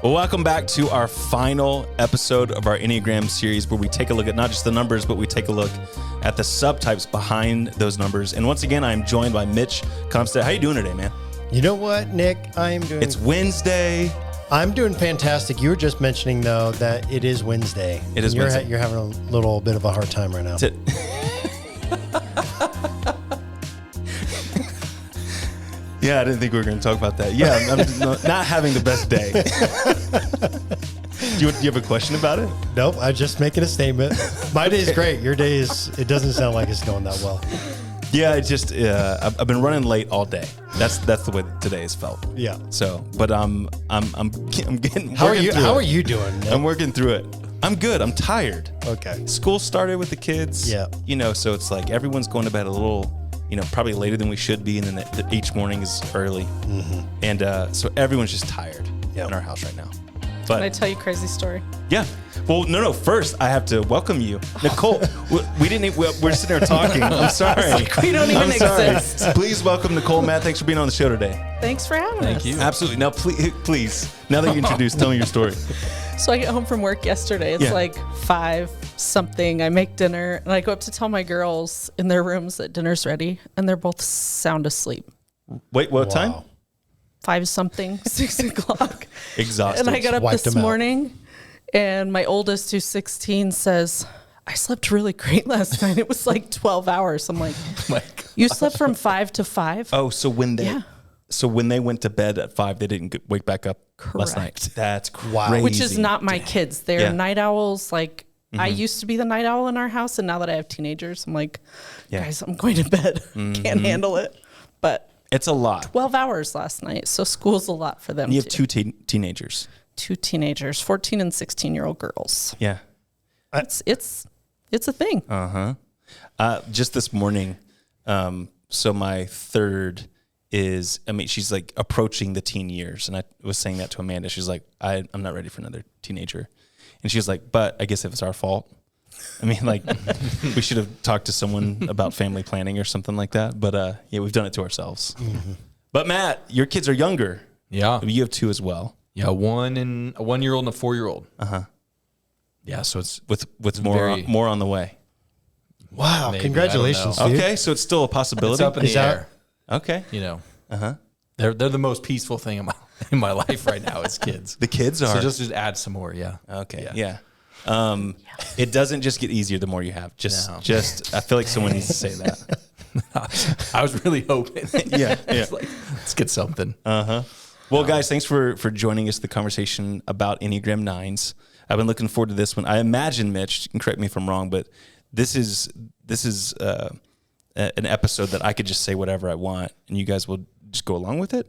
Well, welcome back to our final episode of our Enneagram series, where we take a look at not just the numbers, but we take a look at the subtypes behind those numbers. And once again, I'm joined by Mitch Comstead. How you doing today, man? You know what, Nick? I am doing... It's Wednesday. I'm doing fantastic. You were just mentioning, though, that it is Wednesday. It is Wednesday. You're having a little bit of a hard time right now. Yeah, I didn't think we were going to talk about that. Yeah, I'm not having the best day. Do you have a question about it? Nope, I'm just making a statement. My day is great. Your day is, it doesn't sound like it's going that well. Yeah, I've been running late all day. That's the way today has felt. Yeah. So, but I'm getting. How are you doing, Nick? I'm working through it. I'm good. I'm tired. Okay. School started with the kids. Yeah. So it's like everyone's going to bed a little, probably later than we should be, and then each morning is early. Mm-hmm. And so everyone's just tired in our house right now. But can I tell you a crazy story? Yeah. Well, no. First, I have to welcome you, Nicole. We're sitting there talking. I'm sorry. Like we don't even exist. Please welcome Nicole. Matt, thanks for being on the show today. Thanks for having us. Thank you. Absolutely. Now, please. Now that you introduced, tell me your story. So I get home from work yesterday. It's like 5 something. I make dinner and I go up to tell my girls in their rooms that dinner's ready, and they're both sound asleep. Wait, what time? 5 something, 6 o'clock. Exhausted. And I got up this morning, and my oldest, who's 16, says, I slept really great last night. It was like 12 hours. I'm like, you slept from 5 to 5? Oh, so when they went to bed at 5, they didn't wake back up last night. That's crazy. Which is not my kids. They're night owls. Like, I used to be the night owl in our house, and now that I have teenagers, I'm like, guys, I'm going to bed. Can't handle it. But it's a lot. 12 hours last night, so school's a lot for them. And you have 2 teenagers. 2 teenagers, 14 and 16-year-old girls. Yeah. It's a thing. Just this morning, so my third is, she's like approaching the teen years, and I was saying that to Amanda. She's like, I'm not ready for another teenager. And she was like, but I guess if it's our fault. We should have talked to someone about family planning or something like that. But we've done it to ourselves. Mm-hmm. But Matt, your kids are younger. Yeah. You have 2 as well. Yeah, a 1-year-old and a 4-year-old. Uh-huh. Yeah, so it's with more on the way. Wow, maybe, congratulations, dude. Okay, so it's still a possibility. It's up in the air. Okay. They're the most peaceful thing in my life right now is kids. The kids are. So just add some more, yeah. Okay, yeah. It doesn't just get easier the more you have. Just I feel like someone needs to say that. I was really hoping. Yeah. Let's get something. Well, guys, thanks for joining us in the conversation about Enneagram 9s. I've been looking forward to this one. I imagine, Mitch, you can correct me if I'm wrong, but this is an episode that I could just say whatever I want, and you guys will just go along with it?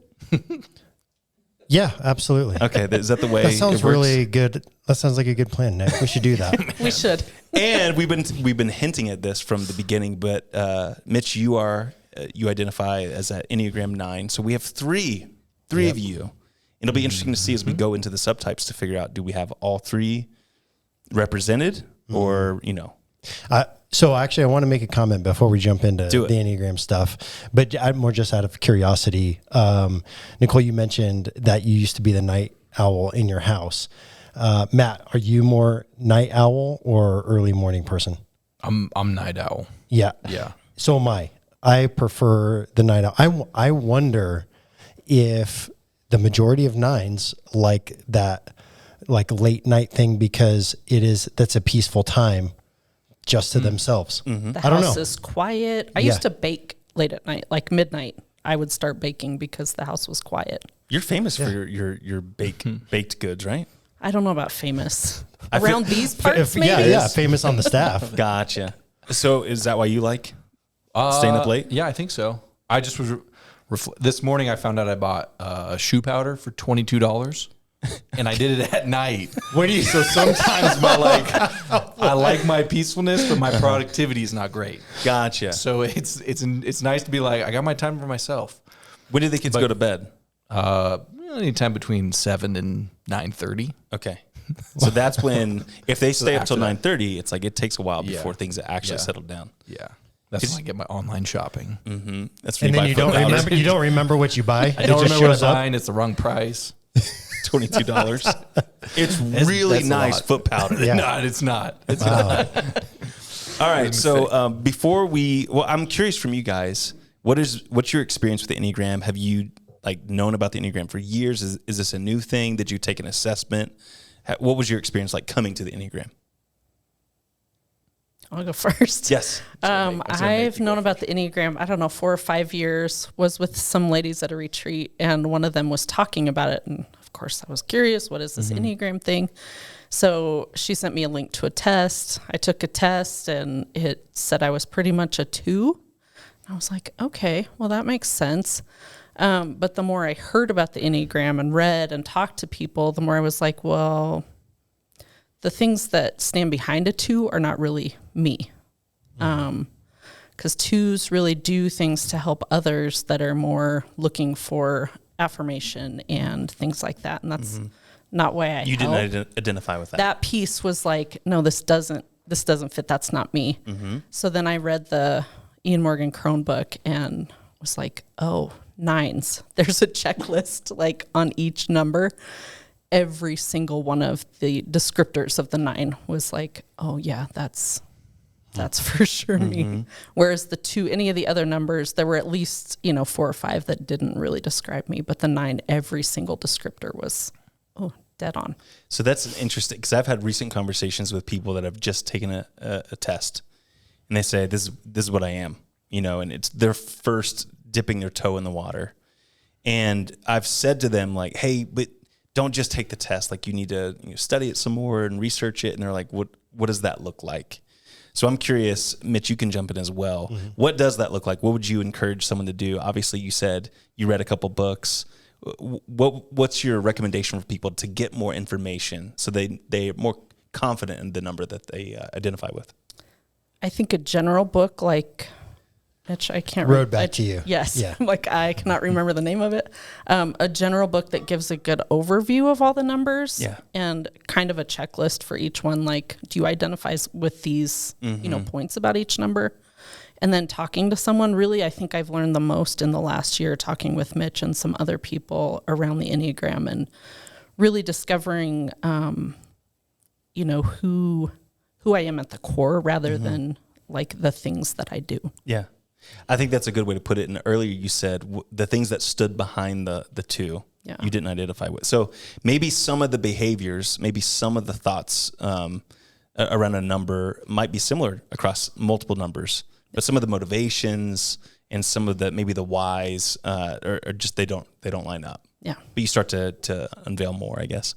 Yeah, absolutely. Okay, is that the way? That sounds really good. That sounds like a good plan, Nick. We should do that. We should. And we've been hinting at this from the beginning, but Mitch, you identify as an Enneagram 9, so we have three of you. It'll be interesting to see as we go into the subtypes to figure out, do we have all 3 represented or, So actually, I want to make a comment before we jump into the Enneagram stuff, but I'm more just out of curiosity. Nicole, you mentioned that you used to be the night owl in your house. Matt, are you more night owl or early morning person? I'm night owl. Yeah. Yeah. So am I. I prefer the night owl. I wonder if the majority of 9s like that, like late night thing, because that's a peaceful time just to themselves. Mm-hmm. The I don't house know. is quiet. I used to bake late at night, like midnight. I would start baking because the house was quiet. You're famous for your baked goods, right? I don't know about famous. Around these parts, maybe? Yeah, famous on the staff. Gotcha. So is that why you like staying up late? Yeah, I think so. I just was this morning I found out I bought shoe powder for $22. And I did it at night. So sometimes I like my peacefulness, but my productivity is not great. Gotcha. So it's nice to be like, I got my time for myself. When do the kids go to bed? Anytime between 7 and 9:30. Okay. So that's when, if they stay up till 9:30, it's like it takes a while before things actually settle down. Yeah. That's when I get my online shopping. Mm-hmm. That's when you don't remember what you buy. I don't remember what I'm buying. It's the wrong price. $22. It's really that's nice foot powder. Yeah. No, it's not. It's not. All right. So before I'm curious from you guys, what's your experience with the Enneagram? Have you known about the Enneagram for years? Is this a new thing? Did you take an assessment? What was your experience like coming to the Enneagram? I'll go first. Yes. I've known about the Enneagram, I don't know, 4 or 5 years, was with some ladies at a retreat, and one of them was talking about it. And of course I was curious, what is this Enneagram thing? So she sent me a link to a test. I took a test and it said I was pretty much a 2. I was like, okay, well, that makes sense. But the more I heard about the Enneagram and read and talked to people, the more I was like, well, the things that stand behind a 2 are not really me. Because 2s really do things to help others that are more looking for affirmation and things like that. And that's not why I You didn't identify with that. That piece was like, no, this doesn't fit. That's not me. So then I read the Ian Morgan Crone book and was like, oh, 9s. There's a checklist on each number. Every single one of the descriptors of the 9 was like, oh yeah, that's for sure me. Whereas the 2, any of the other numbers, there were at least 4 or 5 that didn't really describe me, but the 9, every single descriptor was dead on. So that's interesting, because I've had recent conversations with people that have just taken a test, and they say this is what I am, and it's their first dipping their toe in the water. And I've said to them hey, but don't just take the test. You need to study it some more and research it. And they're like, what does that look like? So I'm curious, Mitch, you can jump in as well. What does that look like? What would you encourage someone to do? Obviously, you said you read a couple books. What's your recommendation for people to get more information so they're more confident in the number that they identify with? I think a general book Mitch, I can't Road Back to You. Yes. Yeah. I cannot remember the name of it. A general book that gives a good overview of all the numbers and kind of a checklist for each one. Do you identify with these, points about each number? And then talking to someone, really, I think I've learned the most in the last year, talking with Mitch and some other people around the Enneagram and really discovering, who I am at the core rather than the things that I do. Yeah. I think that's a good way to put it. And earlier you said the things that stood behind the 2 you didn't identify with. So maybe some of the behaviors, maybe some of the thoughts around a number might be similar across multiple numbers, but some of the motivations and some of maybe the whys are just they don't line up. Yeah. But you start to unveil more, I guess.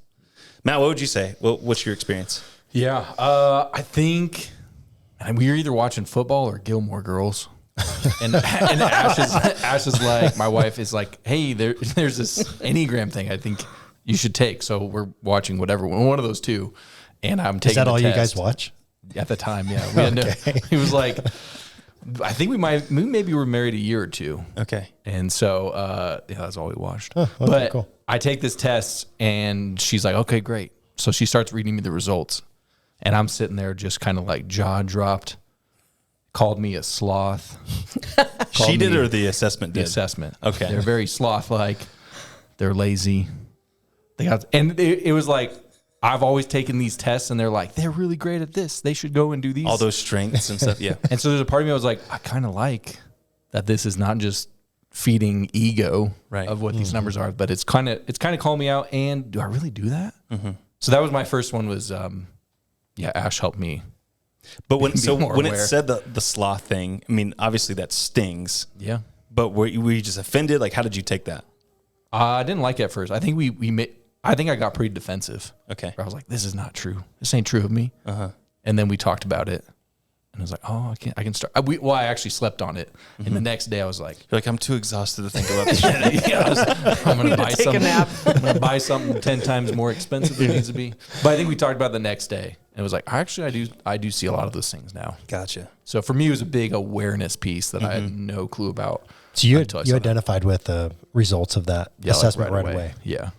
Matt, what would you say? What's your experience? Yeah, I think we were either watching football or Gilmore Girls. and Ash is like, my wife is like, hey, there's this Enneagram thing I think you should take. So we're watching one of those 2, and I'm taking. Is that the all test. you guys watch? At the time? Yeah, we had he was like, I think we maybe were married a year or 2. Okay, and so that's all we watched. Oh, okay, but cool. I take this test, and she's like, okay, great. So she starts reading me the results, and I'm sitting there just kind of jaw dropped. Called me a sloth. She did or the assessment did? The assessment. Okay. They're very sloth-like. They're lazy. It was like, I've always taken these tests and they're like, they're really great at this. They should go and do these. All those strengths and stuff, yeah. And so there's a part of me I was like, I kind of like that this is not just feeding ego of what these numbers are, but it's kind of calling me out. And do I really do that? So that was my first one was, Ash helped me. But when it said the sloth thing, I mean, obviously that stings. Yeah. But were you just offended? How did you take that? I didn't like it at first. I think I think I got pretty defensive. Okay. I was like, this is not true. This ain't true of me. And then we talked about it. And I was like, oh, I can start. I actually slept on it. And the next day I was like, you're like, I'm too exhausted to think about this. I'm going to buy something. I'm going to buy something 10 times more expensive than it needs to be. But I think we talked about it the next day. And it was like, actually, I do see a lot of those things now. Gotcha. So for me, it was a big awareness piece that I had no clue about. So you identified with the results of that assessment right away. Yeah.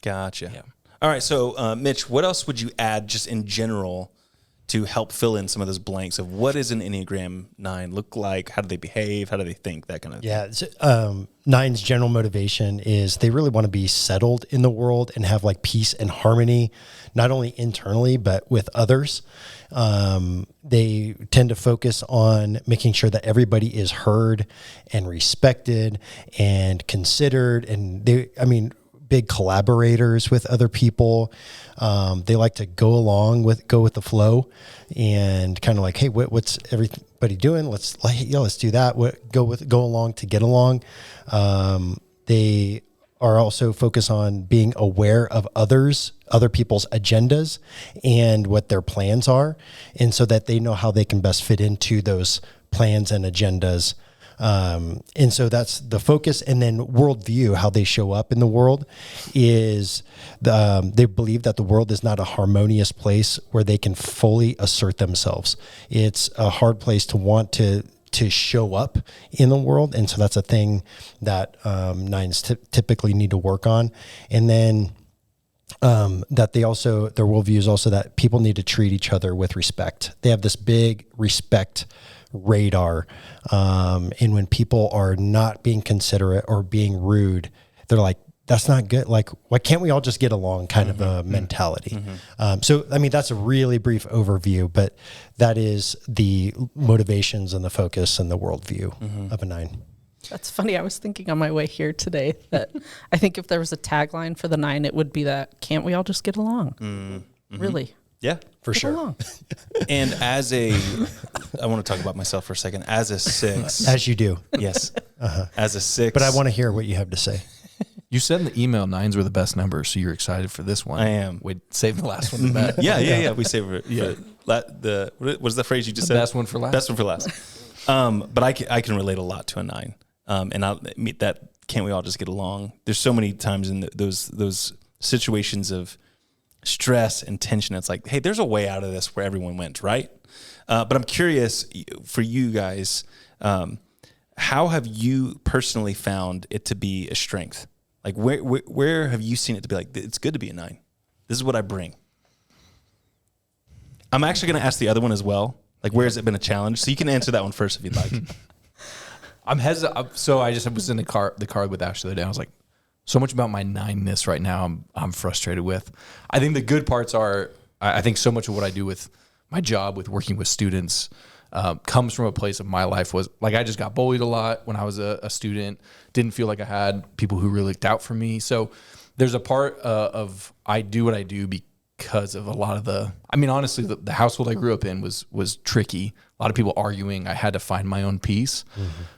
Gotcha. Yeah. All right. So, Mitch, what else would you add just in general to help fill in some of those blanks of what does an Enneagram 9 look like? How do they behave? How do they think? That kind of thing. Yeah. Nine's general motivation is they really want to be settled in the world and have like peace and harmony, not only internally, but with others. They tend to focus on making sure that everybody is heard and respected and considered. And big collaborators with other people. They like to go with the flow and kind of like, hey, what's everybody doing? Let's do that. Go along to get along. They are also focused on being aware of other people's agendas and what their plans are. And so that they know how they can best fit into those plans and agendas. And so that's the focus. And then worldview, how they show up in the world is they believe that the world is not a harmonious place where they can fully assert themselves. It's a hard place to want to show up in the world. And so that's a thing that nines typically need to work on. And then that their worldview is also that people need to treat each other with respect. They have this big respect radar. And when people are not being considerate or being rude, they're like, that's not good. Like, why can't we all just get along kind of a mentality? So, that's a really brief overview, but that is the motivations and the focus and the worldview of a 9. That's funny. I was thinking on my way here today that I think if there was a tagline for the 9, it would be that, can't we all just get along? Really? Yeah, for Get sure. along. And I want to talk about myself for a second. As a 6. As you do. Yes. As a 6. But I want to hear what you have to say. You said in the email 9s were the best number, so you're excited for this one. I am. Wait, save the last one for that. Yeah. We save it. Yeah. What was the phrase you just said? Best one for last. Best one for last. But I can relate a lot to a 9. And I'll meet that. Can't we all just get along? There's so many times in those situations of stress and tension. It's like, hey, there's a way out of this where everyone went, right? But I'm curious for you guys, how have you personally found it to be a strength? Like where have you seen it to be like, it's good to be a 9. This is what I bring. I'm actually going to ask the other one as well. Like, where has it been a challenge? So you can answer that one first if you'd like. I'm hesitant. So I was in the car with Ash the other day. I was like, so much about my 9-ness right now I'm frustrated with. I think the good parts are, I think so much of what I do with my job, with working with students, comes from a place of my life was like, I just got bullied a lot when I was a student, didn't feel like I had people who really looked out for me. So there's a part of I do what I do because of a lot of honestly, the household I grew up in was tricky. A lot of people arguing. I had to find my own peace.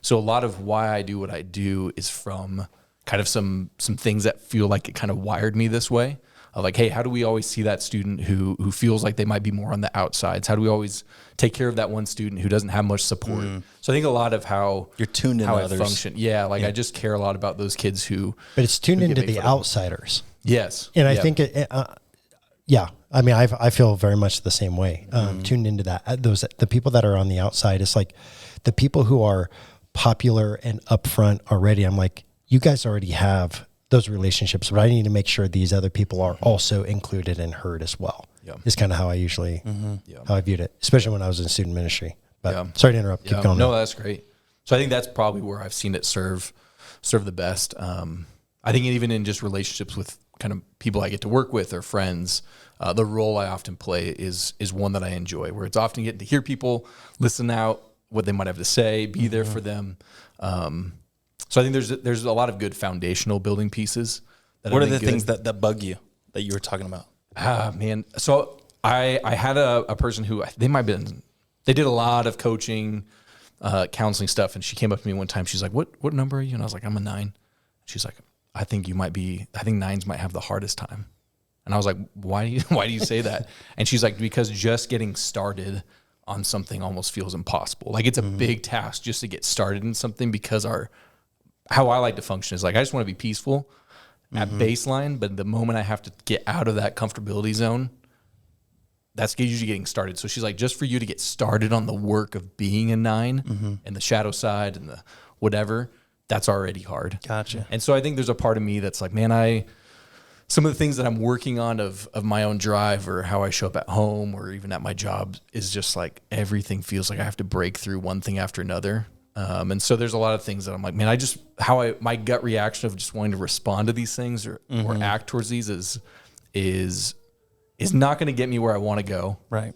So a lot of why I do what I do is from kind of some things that feel like it kind of wired me this way. Like, hey, how do we always see that student who feels like they might be more on the outsides? How do we always take care of that one student who doesn't have much support? So I think a lot of how you're tuned in how others. I function. Yeah, I just care a lot about those kids who. But it's tuned into the outsiders. Yes, and I think I feel very much the same way. Tuned into that. The people that are on the outside, it's like the people who are popular and upfront already. I'm like, you guys already have those relationships, but I need to make sure these other people are also included and heard as well. Yeah. Is kind of how I usually, how I viewed it, especially when I was in student ministry. But sorry to interrupt. Keep going. No, that's great. So I think that's probably where I've seen it serve the best. I think even in just relationships with kind of people I get to work with or friends, the role I often play is one that I enjoy, where it's often getting to hear people, listen out what they might have to say, be there for them. So I think there's a lot of good foundational building pieces. What are the things that bug you that you were talking about? Man. So I had a person who they did a lot of coaching, counseling stuff. And she came up to me one time. She's like, what number are you? And I was like, I'm a 9. She's like, I think 9s might have the hardest time. And I was like, why do you say that? And she's like, because just getting started on something almost feels impossible. Like it's a big task just to get started in something, because how I like to function is like, I just want to be peaceful at baseline, but the moment I have to get out of that comfortability zone, that's usually getting started. So she's like, just for you to get started on the work of being a 9 and the shadow side and the whatever, that's already hard. Gotcha. And so I think there's a part of me that's like, man, some of the things that I'm working on of my own drive or how I show up at home or even at my job is just like everything feels like I have to break through one thing after another. And so there's a lot of things that I'm like, man, my gut reaction of just wanting to respond to these things or act towards these is not going to get me where I want to go. Right.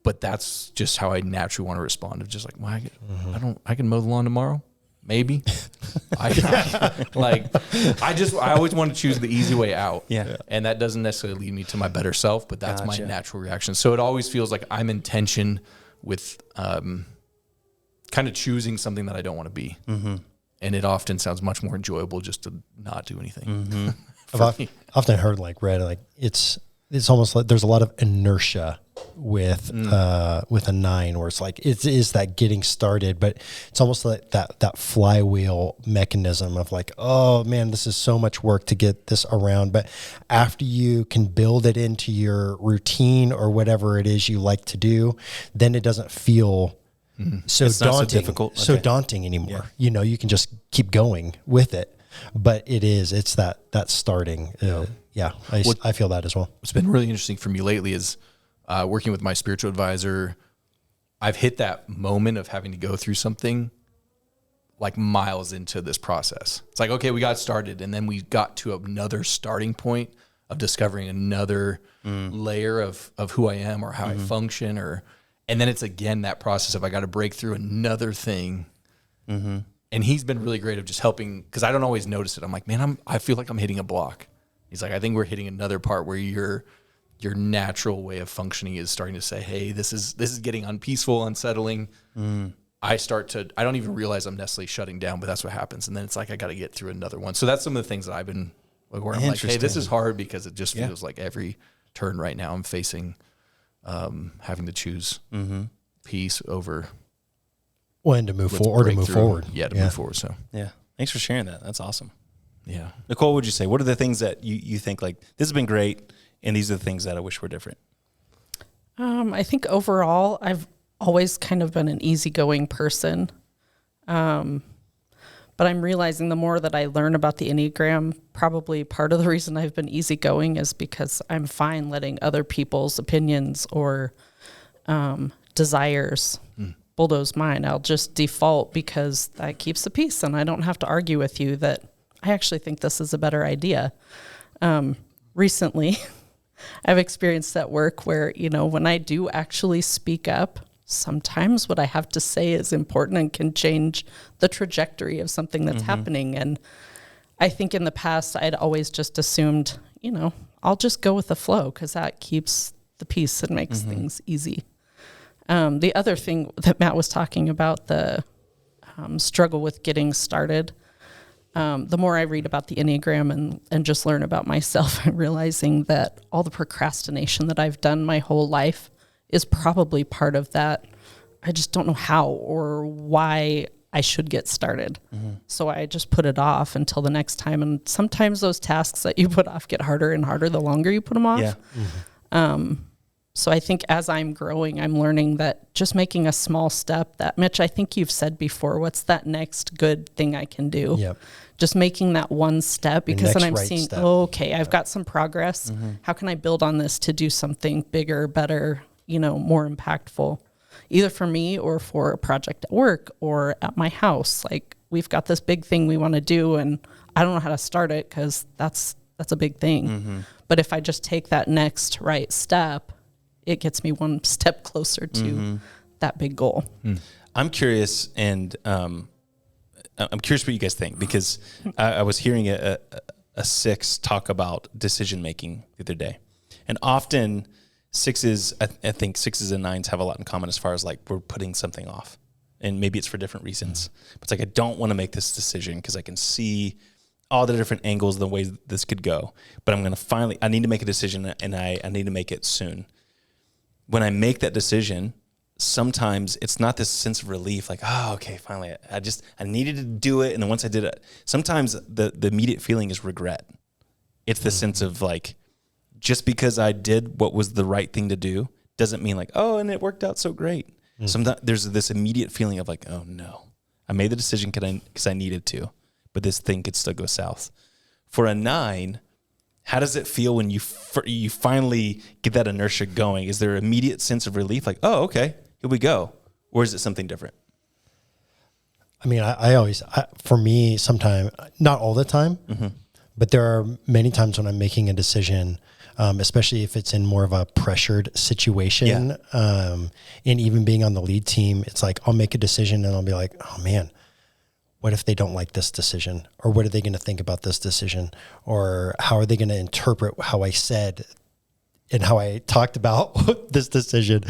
But that's just how I naturally want to respond. Of just like, well, I can mow the lawn tomorrow. Maybe. I always want to choose the easy way out. Yeah. And that doesn't necessarily lead me to my better self, but that's my natural reaction. So it always feels like I'm in tension with, kind of choosing something that I don't want to be. Mm-hmm. And it often sounds much more enjoyable just to not do anything. Mm-hmm. I've often heard it's almost like there's a lot of inertia with a 9 where it's like, it is that getting started, but it's almost like that flywheel mechanism of like, oh man, this is so much work to get this around. But after you can build it into your routine or whatever it is you like to do, then it doesn't feel daunting anymore. Yeah. You can just keep going with it, but it's that starting. I feel that as well. What's been really interesting for me lately is working with my spiritual advisor. I've hit that moment of having to go through something like miles into this process. It's like, okay, we got started, and then we got to another starting point of discovering another layer of who I am or how I function, and then it's again that process of I got to break through another thing. Mm-hmm. And he's been really great of just helping, because I don't always notice it. I'm like, man, I feel like I'm hitting a block. He's like, I think we're hitting another part where your natural way of functioning is starting to say, hey, this is getting unpeaceful, unsettling. I don't even realize I'm necessarily shutting down, but that's what happens. And then it's like, I got to get through another one. So that's some of the things that I've been, where I'm like, hey, this is hard because it just feels like every turn right now I'm facing having to choose peace over. Well, and to move forward. Move forward. So, yeah. Thanks for sharing that. That's awesome. Yeah. Nicole, what would you say? What are the things that you think like, this has been great, and these are the things that I wish were different? I think overall, I've always kind of been an easygoing person. But I'm realizing the more that I learn about the Enneagram, probably part of the reason I've been easygoing is because I'm fine letting other people's opinions or desires bulldoze mine. I'll just default because that keeps the peace, and I don't have to argue with you that I actually think this is a better idea. Recently, I've experienced at work where, when I do actually speak up, sometimes what I have to say is important and can change the trajectory of something that's happening. And I think in the past, I'd always just assumed, I'll just go with the flow because that keeps the peace and makes things easy. The other thing that Matt was talking about, the struggle with getting started, the more I read about the Enneagram and just learn about myself, I'm realizing that all the procrastination that I've done my whole life is probably part of that. I just don't know how or why I should get started. So I just put it off until the next time. And sometimes those tasks that you put off get harder and harder the longer you put them off. Yeah. So I think as I'm growing, I'm learning that just making a small step that, Mitch, I think you've said before, what's that next good thing I can do? Yep. Just making that one step, because then I'm seeing, I've got some progress. How can I build on this to do something bigger, better, more impactful, either for me or for a project at work or at my house. Like, we've got this big thing we want to do, and I don't know how to start it because that's a big thing. But if I just take that next right step, it gets me one step closer to that big goal. I'm curious, and I'm curious what you guys think, because I was hearing a 6 talk about decision making the other day, and often sixes, I think 6s and 9s have a lot in common as far as like we're putting something off, and maybe it's for different reasons. But it's like, I don't want to make this decision because I can see all the different angles and the ways this could go. But I'm going to I need to make a decision, and I need to make it soon. When I make that decision, sometimes it's not this sense of relief, like, oh, okay, finally, I needed to do it. And then once I did it, sometimes the immediate feeling is regret. It's the sense of like, just because I did what was the right thing to do doesn't mean like, oh, and it worked out so great. Sometimes there's this immediate feeling of like, oh no, I made the decision because I needed to, but this thing could still go south. For a 9, how does it feel when you finally get that inertia going? Is there an immediate sense of relief? Like, oh, okay, here we go. Or is it something different? I mean, I always, for me, sometimes, not all the time, but there are many times when I'm making a decision, especially if it's in more of a pressured situation, and even being on the lead team, it's like, I'll make a decision and I'll be like, oh man, what if they don't like this decision? Or what are they going to think about this decision? Or how are they going to interpret how I said and how I talked about this decision?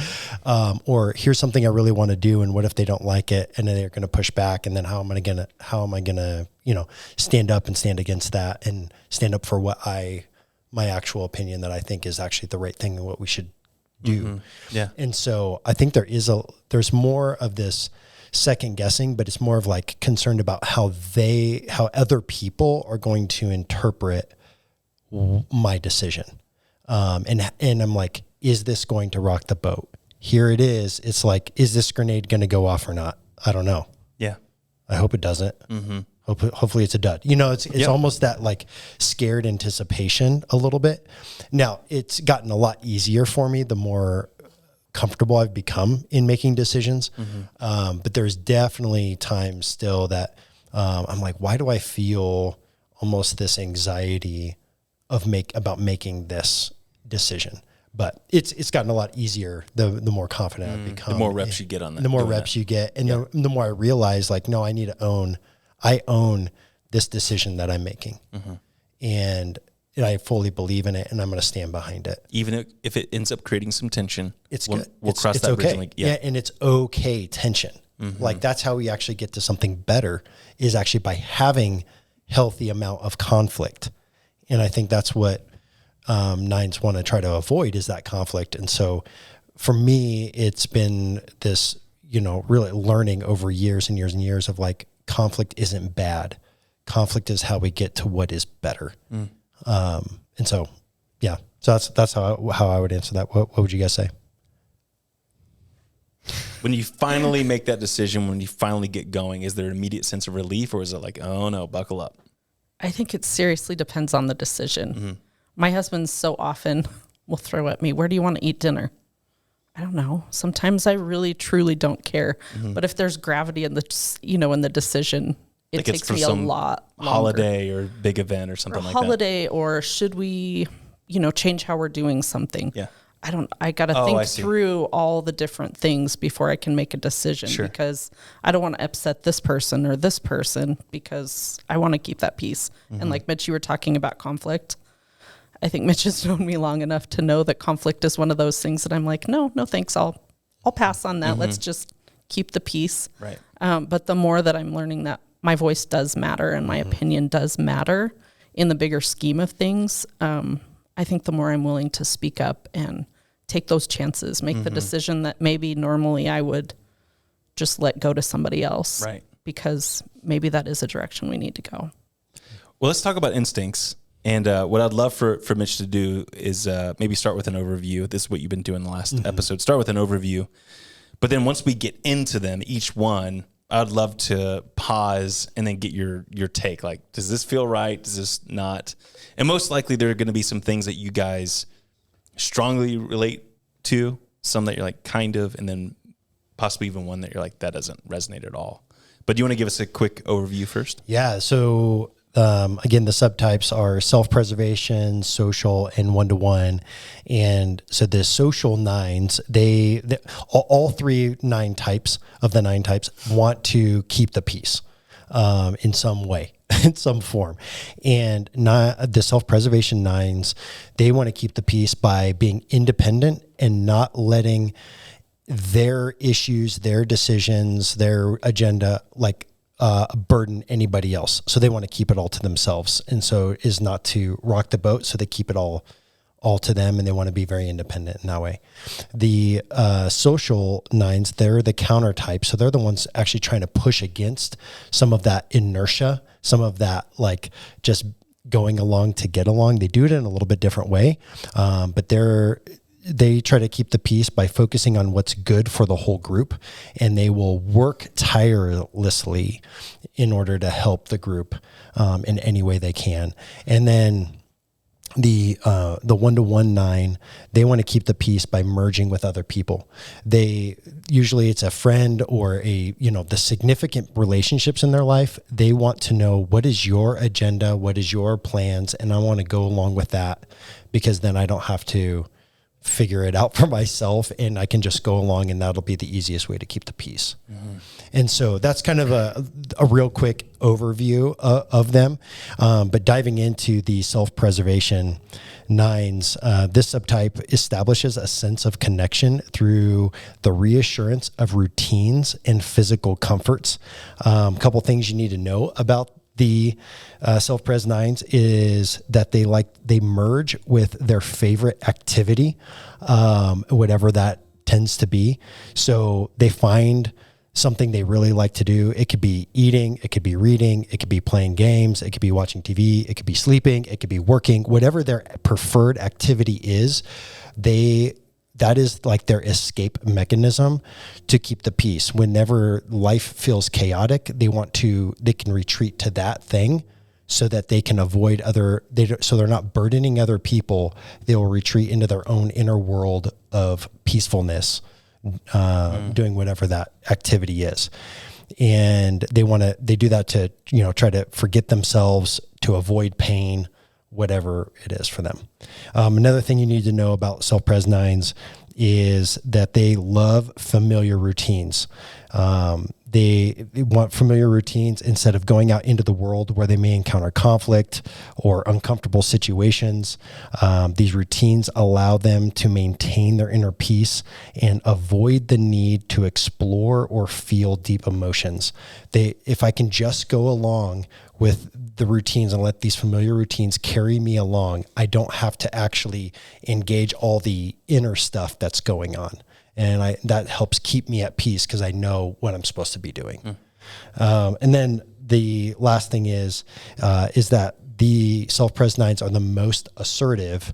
Or here's something I really want to do, and what if they don't like it and then they're going to push back? And then how am I going to, stand up and stand against that and stand up for what my actual opinion that I think is actually the right thing and what we should do. Mm-hmm. Yeah. And so I think there's more of this second guessing, but it's more of like concerned about how other people are going to interpret my decision. And I'm like, is this going to rock the boat? Here it is. It's like, is this grenade going to go off or not? I don't know. Yeah. I hope it doesn't. Mm-hmm. Hopefully it's a dud. It's almost that like scared anticipation a little bit. Now it's gotten a lot easier for me the more comfortable I've become in making decisions. But there's definitely times still that I'm like, why do I feel almost this anxiety about making this decision? But it's gotten a lot easier the more confident I've become. The more reps you get on that. The more reps you get. And the more I realize, like, no, I own this decision that I'm making. And I fully believe in it, and I'm going to stand behind it. Even if it ends up creating some tension, it's good. We'll cross that bridge. Okay. And it's okay tension. Like that's how we actually get to something better, is actually by having healthy amount of conflict. And I think that's what nines want to try to avoid, is that conflict. And so for me, it's been this, really learning over years and years and years of like, conflict isn't bad. Conflict is how we get to what is better. And so, yeah, so that's how I would answer that. What would you guys say? When you finally make that decision, when you finally get going, is there an immediate sense of relief, or is it like, oh no, buckle up? I think it seriously depends on the decision. My husband so often will throw at me, where do you want to eat dinner? I don't know. Sometimes I really, truly don't care. But if there's gravity in the decision, it takes me a lot longer. Holiday or big event or something like that. Holiday, or should we, change how we're doing something? Yeah. I got to think through all the different things before I can make a decision, because I don't want to upset this person or this person, because I want to keep that peace. And like Mitch, you were talking about conflict. I think Mitch has known me long enough to know that conflict is one of those things that I'm like, no thanks. I'll pass on that. Let's just keep the peace. Right. But the more that I'm learning that my voice does matter and my opinion does matter in the bigger scheme of things, I think the more I'm willing to speak up and take those chances, make the decision that maybe normally I would just let go to somebody else. Right. Because maybe that is a direction we need to go. Well, let's talk about instincts. And what I'd love for Mitch to do is maybe start with an overview. This is what you've been doing the last episode. Start with an overview. But then once we get into them, each one, I'd love to pause and then get your take. Like, does this feel right? Does this not? And most likely there are going to be some things that you guys strongly relate to, some that you're like kind of, and then possibly even one that you're like, that doesn't resonate at all. But do you want to give us a quick overview first? Yeah. So again, the subtypes are self-preservation, social, and one-to-one. And so the social nines, all 9 types of the 9 types want to keep the peace in some way, in some form. And the self-preservation nines, they want to keep the peace by being independent and not letting their issues, their decisions, their agenda, burden anybody else. So they want to keep it all to themselves. And so is not to rock the boat. So they keep it all to them, and they want to be very independent in that way. The social nines, they're the counter type. So they're the ones actually trying to push against some of that inertia, some of that just going along to get along. They do it in a little bit different way, but they try to keep the peace by focusing on what's good for the whole group, and they will work tirelessly in order to help the group in any way they can. And then the 1-to-1 9, they want to keep the peace by merging with other people. They usually, it's a friend or the significant relationships in their life. They want to know, what is your agenda? What is your plans? And I want to go along with that, because then I don't have to figure it out for myself, and I can just go along, and that'll be the easiest way to keep the peace. Mm-hmm. And so that's kind of a real quick overview of them. But diving into the self-preservation 9s, this subtype establishes a sense of connection through the reassurance of routines and physical comforts. A couple things you need to know about the self-pres 9s is that they merge with their favorite activity, whatever that tends to be. So they find something they really like to do. It could be eating, it could be reading, it could be playing games, it could be watching TV, it could be sleeping, it could be working, whatever their preferred activity is, that is like their escape mechanism to keep the peace. Whenever life feels chaotic, they can retreat to that thing so that they can avoid so they're not burdening other people. They will retreat into their own inner world of peacefulness, doing whatever that activity is. And they do that to, try to forget themselves, to avoid pain, whatever it is for them. Another thing you need to know about self-pres 9s is that they love familiar routines. They want familiar routines instead of going out into the world where they may encounter conflict or uncomfortable situations. These routines allow them to maintain their inner peace and avoid the need to explore or feel deep emotions. If I can just go along with the routines and let these familiar routines carry me along, I don't have to actually engage all the inner stuff that's going on. And that helps keep me at peace because I know what I'm supposed to be doing. And then the last thing is that the self-pres 9s are the most assertive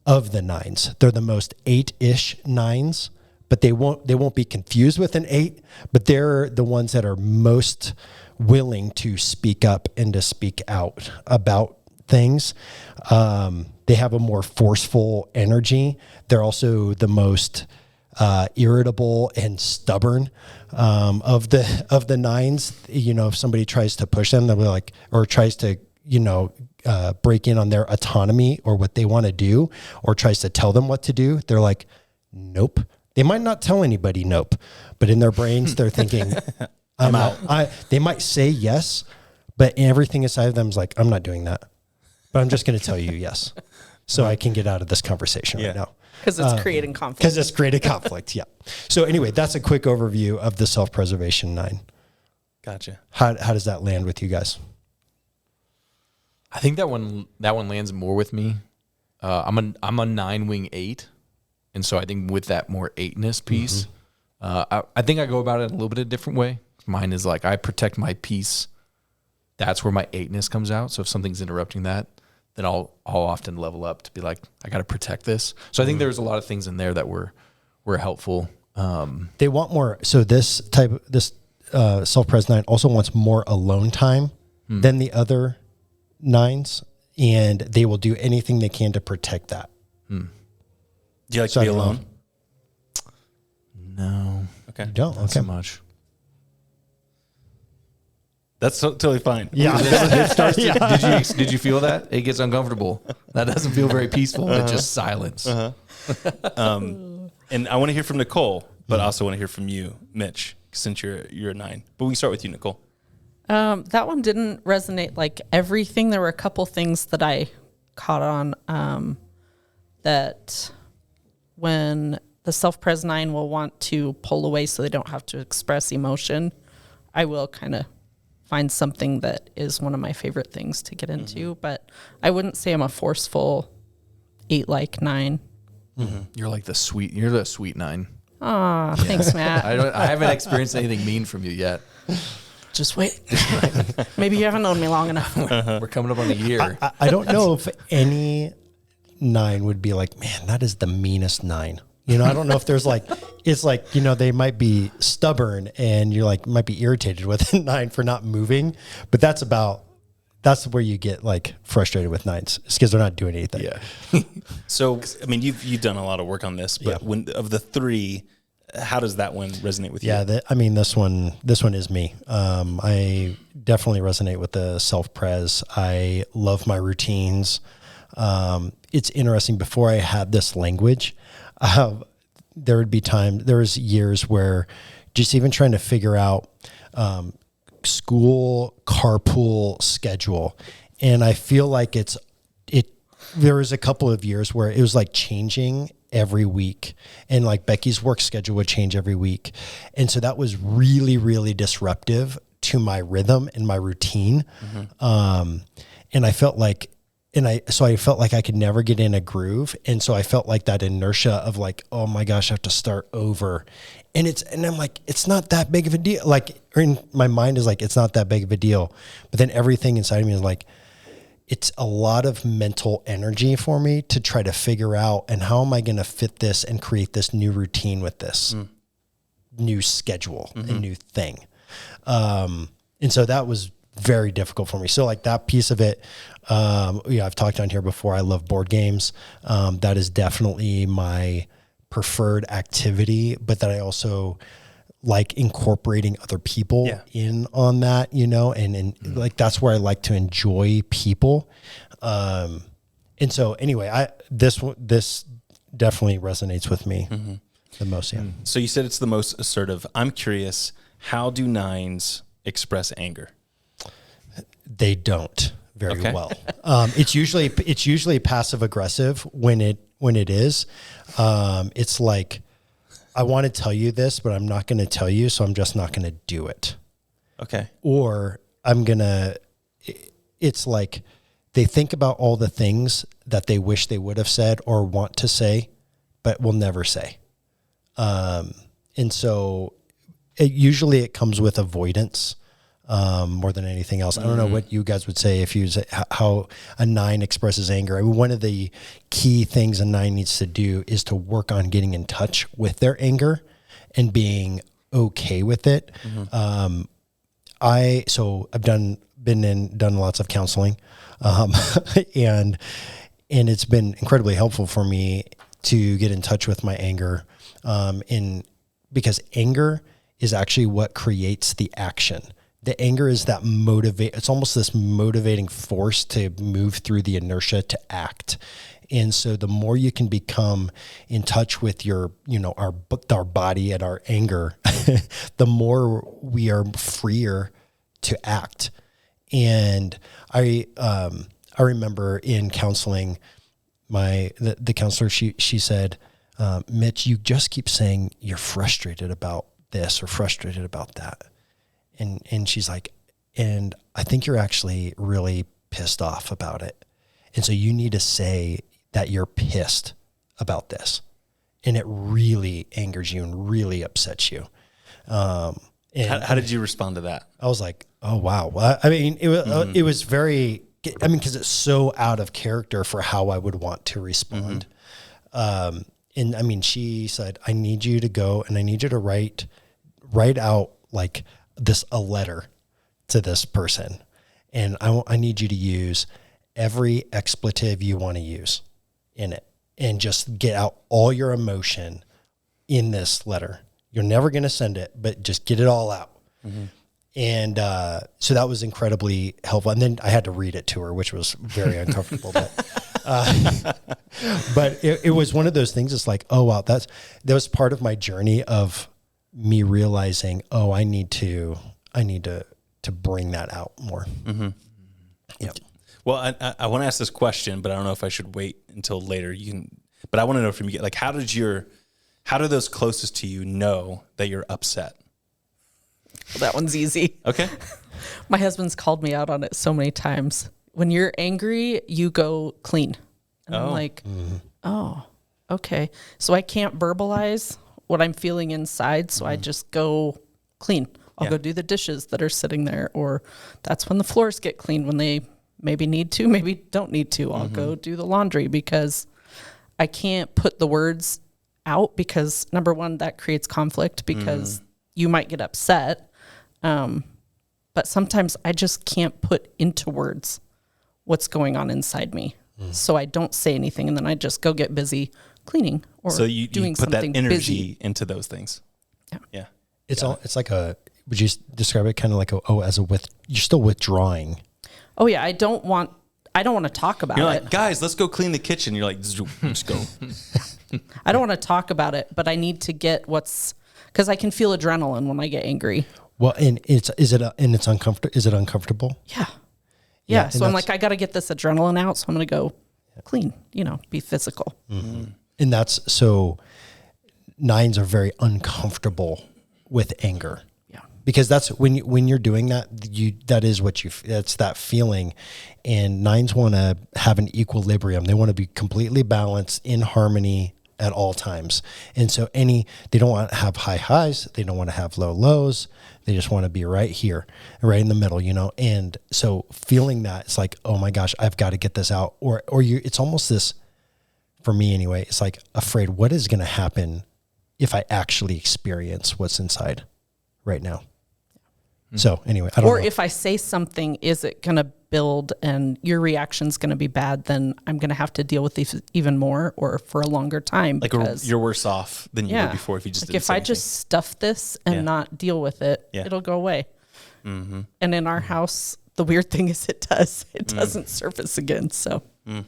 of the 9s. They're the most 8-ish 9s, but they won't be confused with an 8, but they're the ones that are most willing to speak up and to speak out about things. They have a more forceful energy. They're also the most irritable and stubborn of the 9s. If somebody tries to push them, they'll be like, or tries to break in on their autonomy or what they want to do, or tries to tell them what to do, they're like, nope. They might not tell anybody nope, but in their brains they're thinking, I'm out. They might say yes, but everything inside of them is like, I'm not doing that, but I'm just going to tell you yes, so I can get out of this conversation right now. Because it's creating conflict. Because it's created conflict, yeah. So anyway, that's a quick overview of the self-preservation 9. Gotcha. How does that land with you guys? I think that one lands more with me. I'm a 9-wing 8, and so I think with that more 8-ness piece, I think I go about it a little bit a different way. Mine is like, I protect my peace. That's where my 8-ness comes out. So if something's interrupting that, then I'll often level up to be like, I got to protect this. So I think there's a lot of things in there that were helpful. They want more. So this self-pres 9 also wants more alone time than the other 9s, and they will do anything they can to protect that. Do you like to be alone? No. Okay. You don't? Not so much. That's totally fine. Yeah. Did you feel that? It gets uncomfortable. That doesn't feel very peaceful. It's just silence. And I want to hear from Nicole, but I also want to hear from you, Mitch, since you're a 9. But we can start with you, Nicole. That one didn't resonate like everything. There were a couple things that I caught on that when the self-pres 9 will want to pull away so they don't have to express emotion, I will kind of find something that is one of my favorite things to get into, but I wouldn't say I'm a forceful 8-like 9. You're the sweet 9. Aw, thanks, Matt. I haven't experienced anything mean from you yet. Just wait. Maybe you haven't known me long enough. We're coming up on a year. I don't know if any 9 would be like, man, that is the meanest 9. I don't know if there's it's they might be stubborn and you're might be irritated with a 9 for not moving, but that's about that's where you get like frustrated with 9s. It's because they're not doing anything. Yeah. So, I mean, you've done a lot of work on this, but when of the 3, how does that one resonate with you? Yeah, this one is me. I definitely resonate with the self-pres. I love my routines. It's interesting. Before I had this language, there was years where just even trying to figure out school carpool schedule, and I feel like there was a couple of years where it was like changing every week, and like Becky's work schedule would change every week. And so that was really, really disruptive to my rhythm and my routine. And I felt like, I felt like I could never get in a groove. And so I felt like that inertia of like, oh my gosh, I have to start over. And I'm like, it's not that big of a deal. Like, in my mind is like, it's not that big of a deal. But then everything inside of me is like, it's a lot of mental energy for me to try to figure out, and how am I going to fit this and create this new routine with this new schedule, a new thing. And so that was very difficult for me. So like that piece of it, I've talked on here before. I love board games. That is definitely my preferred activity, but that I also like incorporating other people in on that, and like, that's where I like to enjoy people. And so anyway, this definitely resonates with me the most. Yeah. So you said it's the most assertive. I'm curious, how do 9s express anger? They don't very well. It's usually passive aggressive when it is. It's like, I want to tell you this, but I'm not going to tell you, so I'm just not going to do it. Okay. Or it's like they think about all the things that they wish they would have said or want to say, but will never say. And so usually it comes with avoidance more than anything else. I don't know what you guys would say if you say how a 9 expresses anger. I mean, one of the key things a 9 needs to do is to work on getting in touch with their anger and being okay with it. I've done lots of counseling, and it's been incredibly helpful for me to get in touch with my anger, because anger is actually what creates the action. The anger is that it's almost this motivating force to move through the inertia to act. And so the more you can become in touch with our body and our anger, the more we are freer to act. And I remember in counseling, the counselor, she said, Mitch, you just keep saying you're frustrated about this or frustrated about that. And she's like, and I think you're actually really pissed off about it. And so you need to say that you're pissed about this. And it really angers you and really upsets you. And how did you respond to that? I was like, oh, wow. Well, I mean, it was very, because it's so out of character for how I would want to respond. And I mean, she said, I need you to go and I need you to write out like a letter to this person. And I need you to use every expletive you want to use in it and just get out all your emotion in this letter. You're never going to send it, but just get it all out. And so that was incredibly helpful. And then I had to read it to her, which was very uncomfortable. But it was one of those things. It's like, oh, wow, that was part of my journey of me realizing, oh, I need to bring that out more. Yeah. Well, I want to ask this question, but I don't know if I should wait until later. But I want to know from you, like, how do those closest to you know that you're upset? Well, that one's easy. Okay. My husband's called me out on it so many times. When you're angry, you go clean. And I'm like, oh, okay. So I can't verbalize what I'm feeling inside. So I just go clean. I'll go do the dishes that are sitting there, or that's when the floors get cleaned when they maybe need to, maybe don't need to. I'll go do the laundry because I can't put the words out because, number one, that creates conflict because you might get upset. but sometimes I just can't put into words what's going on inside me. So I don't say anything, and then I just go get busy cleaning or so you doing put that something energy busy. into those things. Yeah. It's like would you describe it kind of like you're still withdrawing? Oh yeah. I don't want to talk about You're it. like, guys, let's go clean the kitchen. You're like, just go. I don't want to talk about it, but I need to get because I can feel adrenaline when I get angry. Well, and is it uncomfortable? Is it uncomfortable? Yeah. So I'm like, I got to get this adrenaline out. So I'm going to go clean, be physical. Mm-hmm. And that's so 9s are very uncomfortable with anger. Yeah. Because that's when you're doing that, that is what that's that feeling. And 9s want to have an equilibrium. They want to be completely balanced in harmony at all times. And so they don't want to have high highs. They don't want to have low lows. They just want to be right here, right in the middle, And so feeling that, it's like, oh my gosh, I've got to get this out. Or it's almost this, for me anyway, it's like afraid, what is going to happen if I actually experience what's inside right now? So anyway, I don't know. Or if I say something, is it going to build and your reaction's going to be bad, then I'm going to have to deal with these even more or for a longer time. Like you're worse off than you were before if you just didn't if say I anything. just stuff this and not deal with it, it'll go away. Mm-hmm. And in our house, the weird thing is it doesn't surface again. So I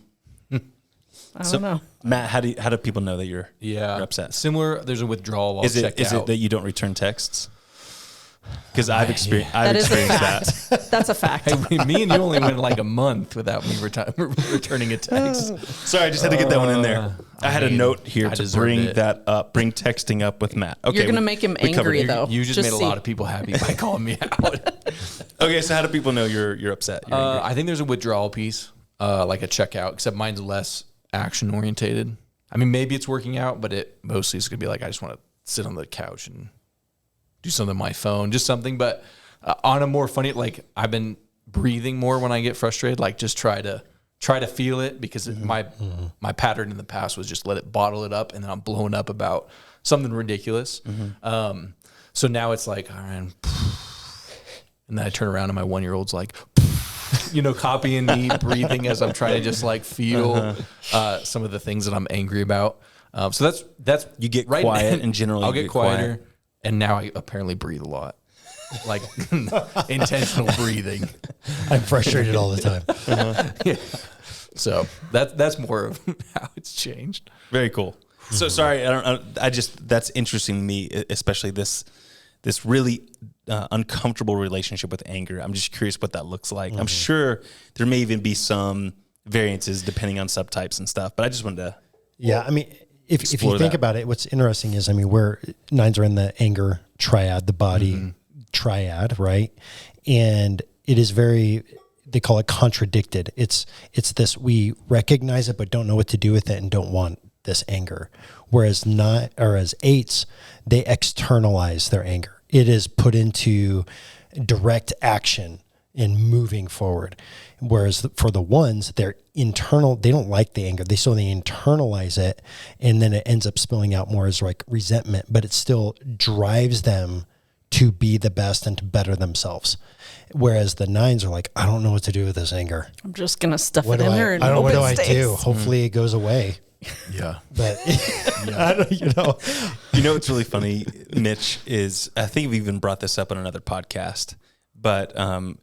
don't know. Matt, how do people know that you're upset? Similar. There's a withdrawal. Is it that you don't return texts? Because I've experienced that. That's a fact. Hey, me and you only went like a month without me returning a text. Sorry, I just had to get that one in there. I had a note here to bring that up, bring texting up with Matt. Okay, you're going to make him angry, though. You just made a lot of people happy by calling me out. Okay, so how do people know you're upset? I think there's a withdrawal piece, like a checkout, except mine's less action-orientated. I mean, maybe it's working out, but it mostly is going to be like, I just want to sit on the couch and do something on my phone, just something. But on a more funny, like I've been breathing more when I get frustrated, like just try to feel it, because my pattern in the past was just let it bottle it up, and then I'm blowing up about something ridiculous. So now it's like, all right, and then I turn around and my 1-year-old's like, copying me breathing as I'm trying to just like feel some of the things that I'm angry about. So that's you get quiet and generally I'll get quieter. And now I apparently breathe a lot, like intentional breathing. I'm frustrated all the time. Yeah. So that's more of how it's changed. Very cool. So sorry, that's interesting to me, especially this really uncomfortable relationship with anger. I'm just curious what that looks like. I'm sure there may even be some variances depending on subtypes and stuff, but I just wanted to. Yeah, I mean, if you think about it, what's interesting is, I mean, 9s are in the anger triad, the body triad, right? And it is they call it contradicted. It's this, we recognize it, but don't know what to do with it and don't want this anger. Whereas 8s, they externalize their anger. It is put into direct action in moving forward. Whereas for the 1s, they're internal, they don't like the anger. They internalize it, and then it ends up spilling out more as like resentment, but it still drives them to be the best and to better themselves. Whereas the 9s are like, I don't know what to do with this anger. I'm just going to stuff it in there and hope what do it stays. I do? Hopefully it goes away. Yeah. But I don't, What's really funny, Mitch, is I think we've even brought this up on another podcast, but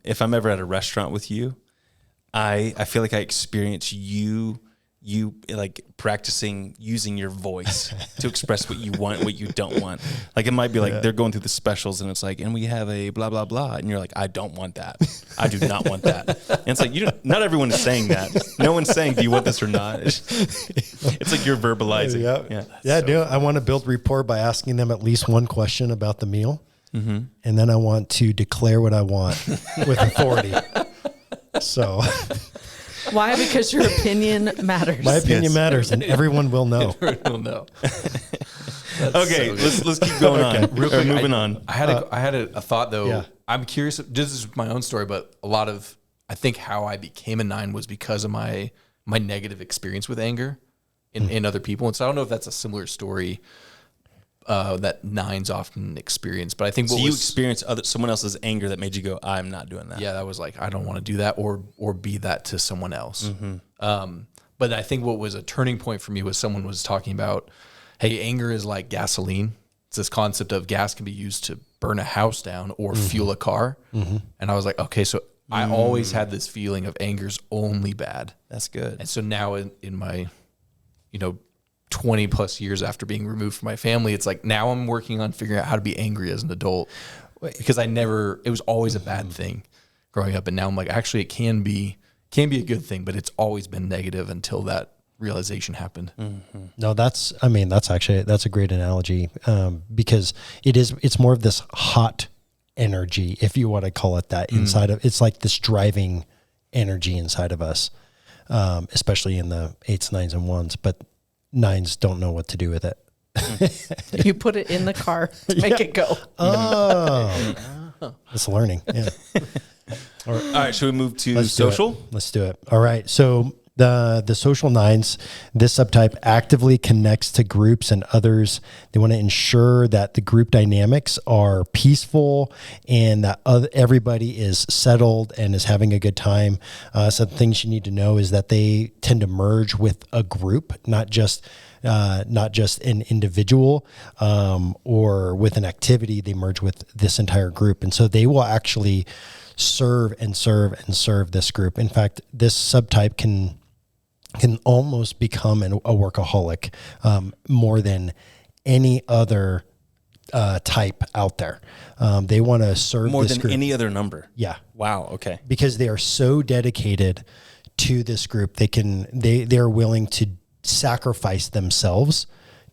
if I'm ever at a restaurant with you, I feel like I experience you like practicing using your voice to express what you want, what you don't want. Like it might be like they're going through the specials and it's like, and we have a blah, blah, blah. And you're like, I don't want that. I do not want that. And it's like, not everyone is saying that. No one's saying, do you want this or not? It's like you're verbalizing. Yeah. I want to build rapport by asking them at least one question about the meal. Mm-hmm. And then I want to declare what I want with authority. So why? Because your opinion matters. My opinion matters, and everyone will know. Everyone will know. Okay, let's keep going on. Real quick, moving on. I had a thought though. Yeah. I'm curious. This is my own story, but a lot of I think how I became a 9 was because of my negative experience with anger in other people. And so I don't know if that's a similar story that nines often experience. But I think so you experienced someone else's anger that made you go, I'm not doing that. Yeah, that was like, I don't want to do that or be that to someone else. But I think what was a turning point for me was someone was talking about, hey, anger is like gasoline. It's this concept of gas can be used to burn a house down or fuel a car. And I was like, okay, so I always had this feeling of anger's only bad. That's good. And so now in my, 20 plus years after being removed from my family, it's like now I'm working on figuring out how to be angry as an adult, because it was always a bad thing growing up. And now I'm like, actually it can be a good thing, but it's always been negative until that realization happened. No, that's a great analogy, because it's more of this hot energy, if you want to call it that, inside of, it's like this driving energy inside of us, especially in the 8s, 9s, and 1s, but 9s don't know what to do with it. You put it in the car to make it go. Oh, it's learning. Yeah. All right. Should we move to social? Let's do it. All right. So the social 9s, this subtype actively connects to groups and others. They want to ensure that the group dynamics are peaceful and that everybody is settled and is having a good time. Some things you need to know is that they tend to merge with a group, not just an individual or with an activity. They merge with this entire group. And so they will actually serve and serve and serve this group. In fact, this subtype can almost become a workaholic more than any other type out there. They want to serve more this than group. Any other number. Yeah. Wow. Okay. Because they are so dedicated to this group, they are willing to sacrifice themselves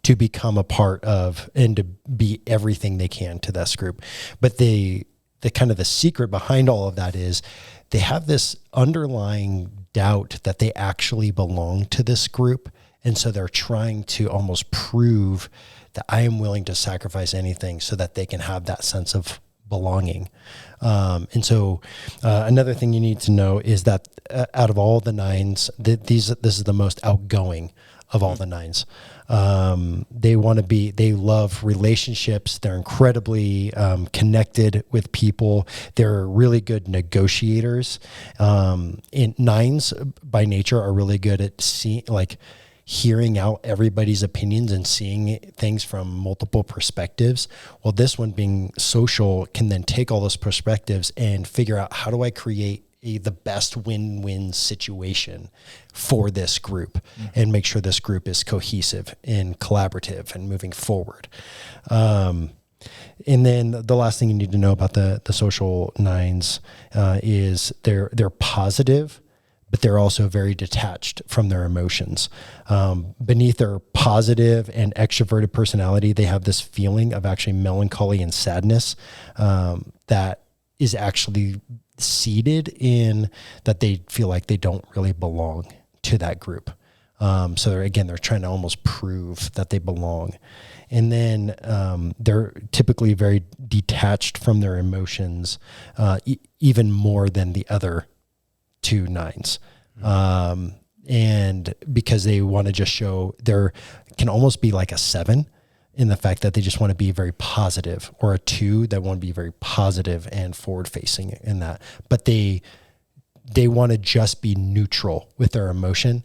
to become a part of and to be everything they can to this group. But the kind of the secret behind all of that is they have this underlying doubt that they actually belong to this group. And so they're trying to almost prove that I am willing to sacrifice anything so that they can have that sense of belonging. And so another thing you need to know is that out of all the 9s, this is the most outgoing of all the 9s. They love relationships. They're incredibly connected with people. They're really good negotiators. 9s by nature are really good at hearing out everybody's opinions and seeing things from multiple perspectives. Well, this one being social can then take all those perspectives and figure out, how do I create the best win-win situation for this group and make sure this group is cohesive and collaborative and moving forward. And then the last thing you need to know about the social 9s is they're positive, but they're also very detached from their emotions. Beneath their positive and extroverted personality, they have this feeling of actually melancholy and sadness that is actually seated in that they feel like they don't really belong to that group. So they're trying to almost prove that they belong. And then they're typically very detached from their emotions, even more than the other 2 9s. And because they want to just show, can almost be like a 7 in the fact that they just want to be very positive, or a 2 that want to be very positive and forward facing in that. But they want to just be neutral with their emotion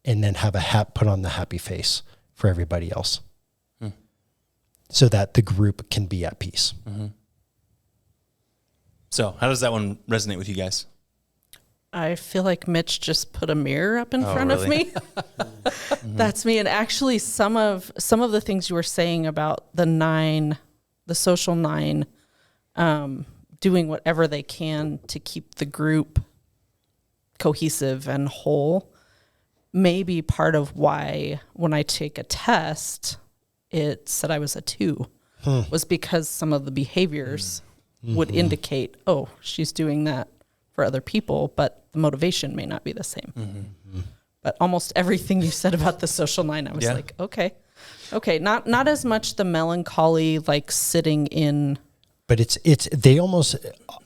and then have put on the happy face for everybody else so that the group can be at peace. So how does that one resonate with you guys? I feel like Mitch just put a mirror up in front of me. That's me. And actually some of the things you were saying about the social 9, doing whatever they can to keep the group cohesive and whole, may be part of why when I take a test, it said I was a 2, was because some of the behaviors would indicate, oh, she's doing that for other people, but the motivation may not be the same. But almost everything you said about the social 9, I was like, okay, not as much the melancholy, like sitting in. But they almost,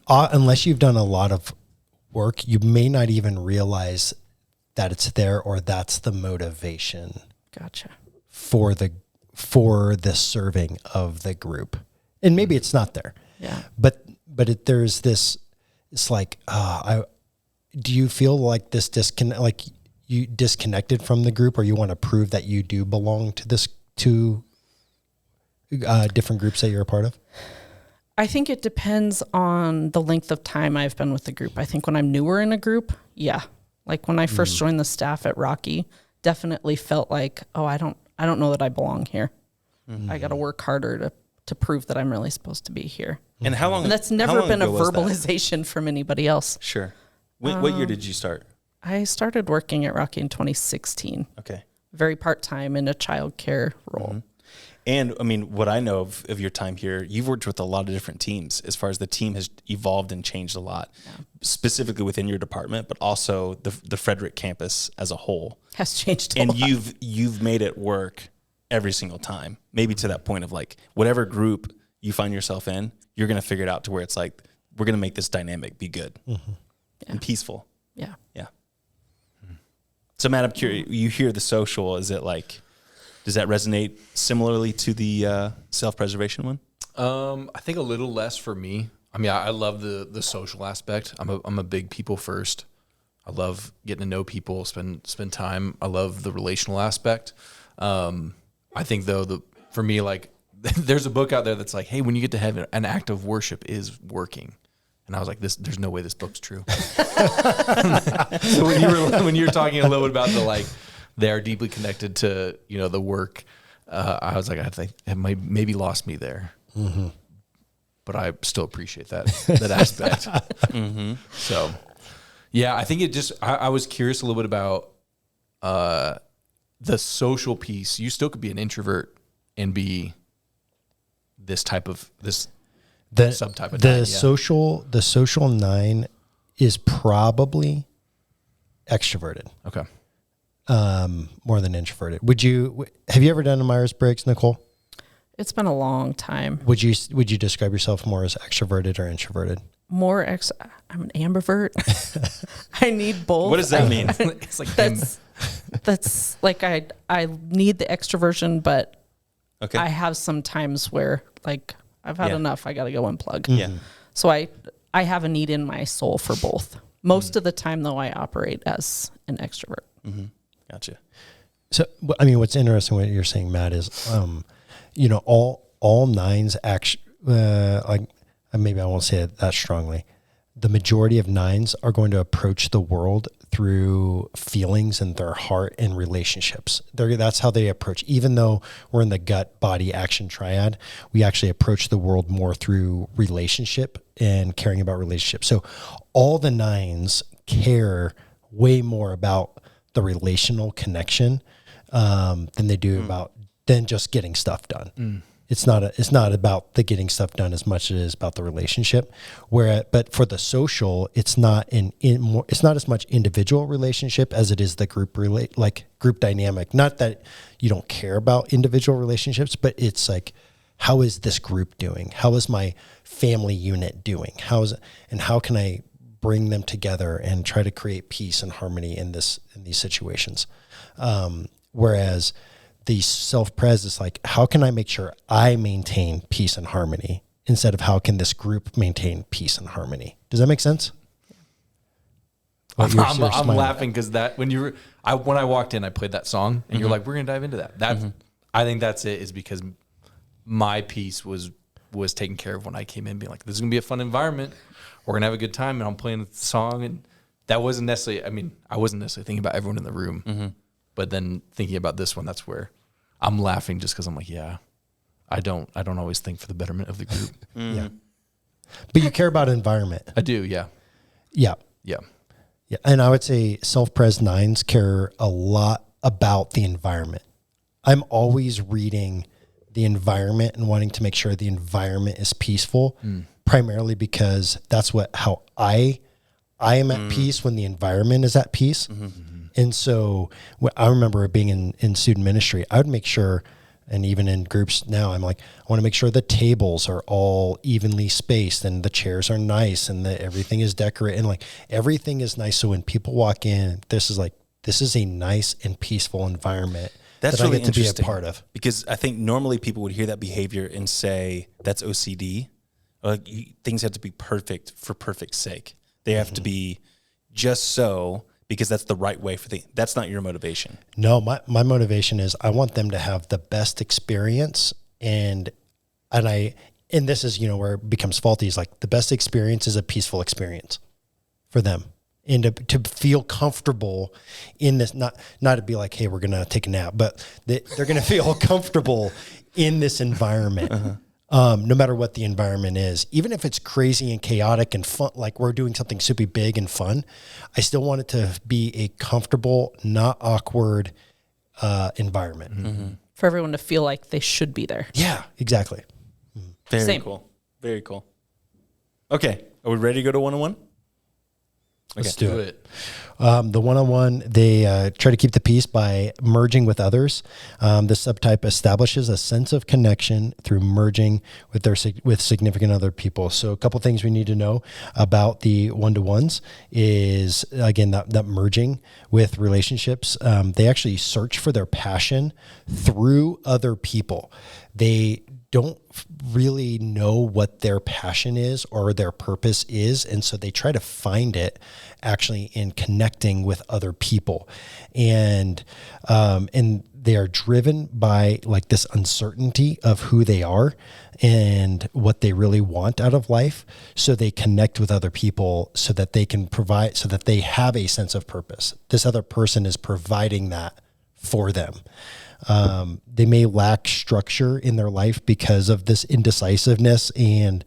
unless you've done a lot of work, you may not even realize that it's there, or that's the motivation. Gotcha. For for the serving of the group. And maybe it's not there. Yeah. But there's this, it's like, do you feel like this like you disconnected from the group, or you want to prove that you do belong to this, to different groups that you're a part of? I think it depends on the length of time I've been with the group. I think when I'm newer in a group, yeah. Like when I first joined the staff at Rocky, definitely felt like, oh, I don't know that I belong here. I got to work harder to prove that I'm really supposed to be here. And how long? And that's never been a verbalization from anybody else. Sure. What year did you start? I started working at Rocky in 2016. Okay. Very part-time in a childcare role. Mm-hmm. And I mean, what I know of your time here, you've worked with a lot of different teams as far as the team has evolved and changed a lot, specifically within your department, but also the Frederick campus as a whole has changed a lot. And you've made it work every single time, maybe to that point of like, whatever group you find yourself in, you're going to figure it out to where it's like, we're going to make this dynamic be good and peaceful. Yeah. Yeah. So Matt, I'm curious, you hear the social, is it like, does that resonate similarly to the self-preservation one? I think a little less for me. I mean, I love the social aspect. I'm a big people first. I love getting to know people, spend time. I love the relational aspect. I think though, for me, like there's a book out there that's like, hey, when you get to heaven, an act of worship is working. And I was like, there's no way this book's true. So when you were talking a little bit about the like, they are deeply connected to, the work. I was like, I think it maybe lost me there, but I still appreciate that aspect. So, yeah, I think it just. I was curious a little bit about the social piece. You still could be an introvert and be this type of subtype of the social 9 is probably extroverted. Okay. More than introverted. Have you ever done a Myers-Briggs, Nicole? It's been a long time. Would you describe yourself more as extroverted or introverted? I'm an ambivert. I need both. What does that mean? It's like that's like I need the extroversion, but okay. I have some times where like I've had enough. I got to go unplug. Yeah. So I have a need in my soul for both. Most of the time, though, I operate as an extrovert. Mm-hmm. Gotcha. So, I mean, what's interesting what you're saying, Matt, is, all nines actually, like maybe I won't say it that strongly. The majority of nines are going to approach the world through feelings and their heart and relationships. That's how they approach. Even though we're in the gut, body, action triad, we actually approach the world more through relationship and caring about relationships. So all the nines care way more about the relational connection than they do than just getting stuff done. It's not about the getting stuff done as much as it is about the relationship. But for the social, it's not it's not as much individual relationship as it is the group group dynamic. Not that you don't care about individual relationships, but it's like, how is this group doing? How is my family unit doing? And how can I bring them together and try to create peace and harmony in these situations? Whereas the self-pres is like, how can I make sure I maintain peace and harmony instead of how can this group maintain peace and harmony? Does that make sense? I'm laughing because when I walked in, I played that song and you're like, we're going to dive into that. I think that's it, is because my peace was taken care of when I came in, being like, this is going to be a fun environment. We're going to have a good time. And I'm playing the song. And that wasn't necessarily, I wasn't necessarily thinking about everyone in the room. But then thinking about this one, that's where I'm laughing, just because I'm like, yeah, I don't always think for the betterment of the group. Yeah. But you care about environment. I do. Yeah. Yeah. Yeah. Yeah. And I would say self-pres nines care a lot about the environment. I'm always reading the environment and wanting to make sure the environment is peaceful, primarily because that's how I am at peace when the environment is at peace. And so I remember being in student ministry, I would make sure, and even in groups now, I'm like, I want to make sure the tables are all evenly spaced and the chairs are nice and everything is decorated and like everything is nice. So when people walk in, this is a nice and peaceful environment That's that really I get to be a interesting part of. Because I think normally people would hear that behavior and say that's OCD. Things have to be perfect for perfect's sake. They have to be just so because that's the right way for that's not your motivation. No, my motivation is I want them to have the best experience, and this is, where it becomes faulty, is like the best experience is a peaceful experience for them. And to feel comfortable in this, not to be like, hey, we're going to take a nap, but they're going to feel comfortable in this environment, no matter what the environment is. Even if it's crazy and chaotic and fun, like we're doing something super big and fun, I still want it to be a comfortable, not awkward environment. For everyone to feel like they should be there. Yeah, exactly. Very Same. cool. Very cool. Okay. Are we ready to go to one-on-one? Let's do it. The one-on-one, they try to keep the peace by merging with others. This subtype establishes a sense of connection through merging with significant other people. So a couple things we need to know about the one-to-ones is, again, that merging with relationships. They actually search for their passion through other people. They don't really know what their passion is or their purpose is. And so they try to find it actually in connecting with other people. And they are driven by like this uncertainty of who they are and what they really want out of life. So they connect with other people so that they can provide, so that they have a sense of purpose. This other person is providing that for them. They may lack structure in their life because of this indecisiveness and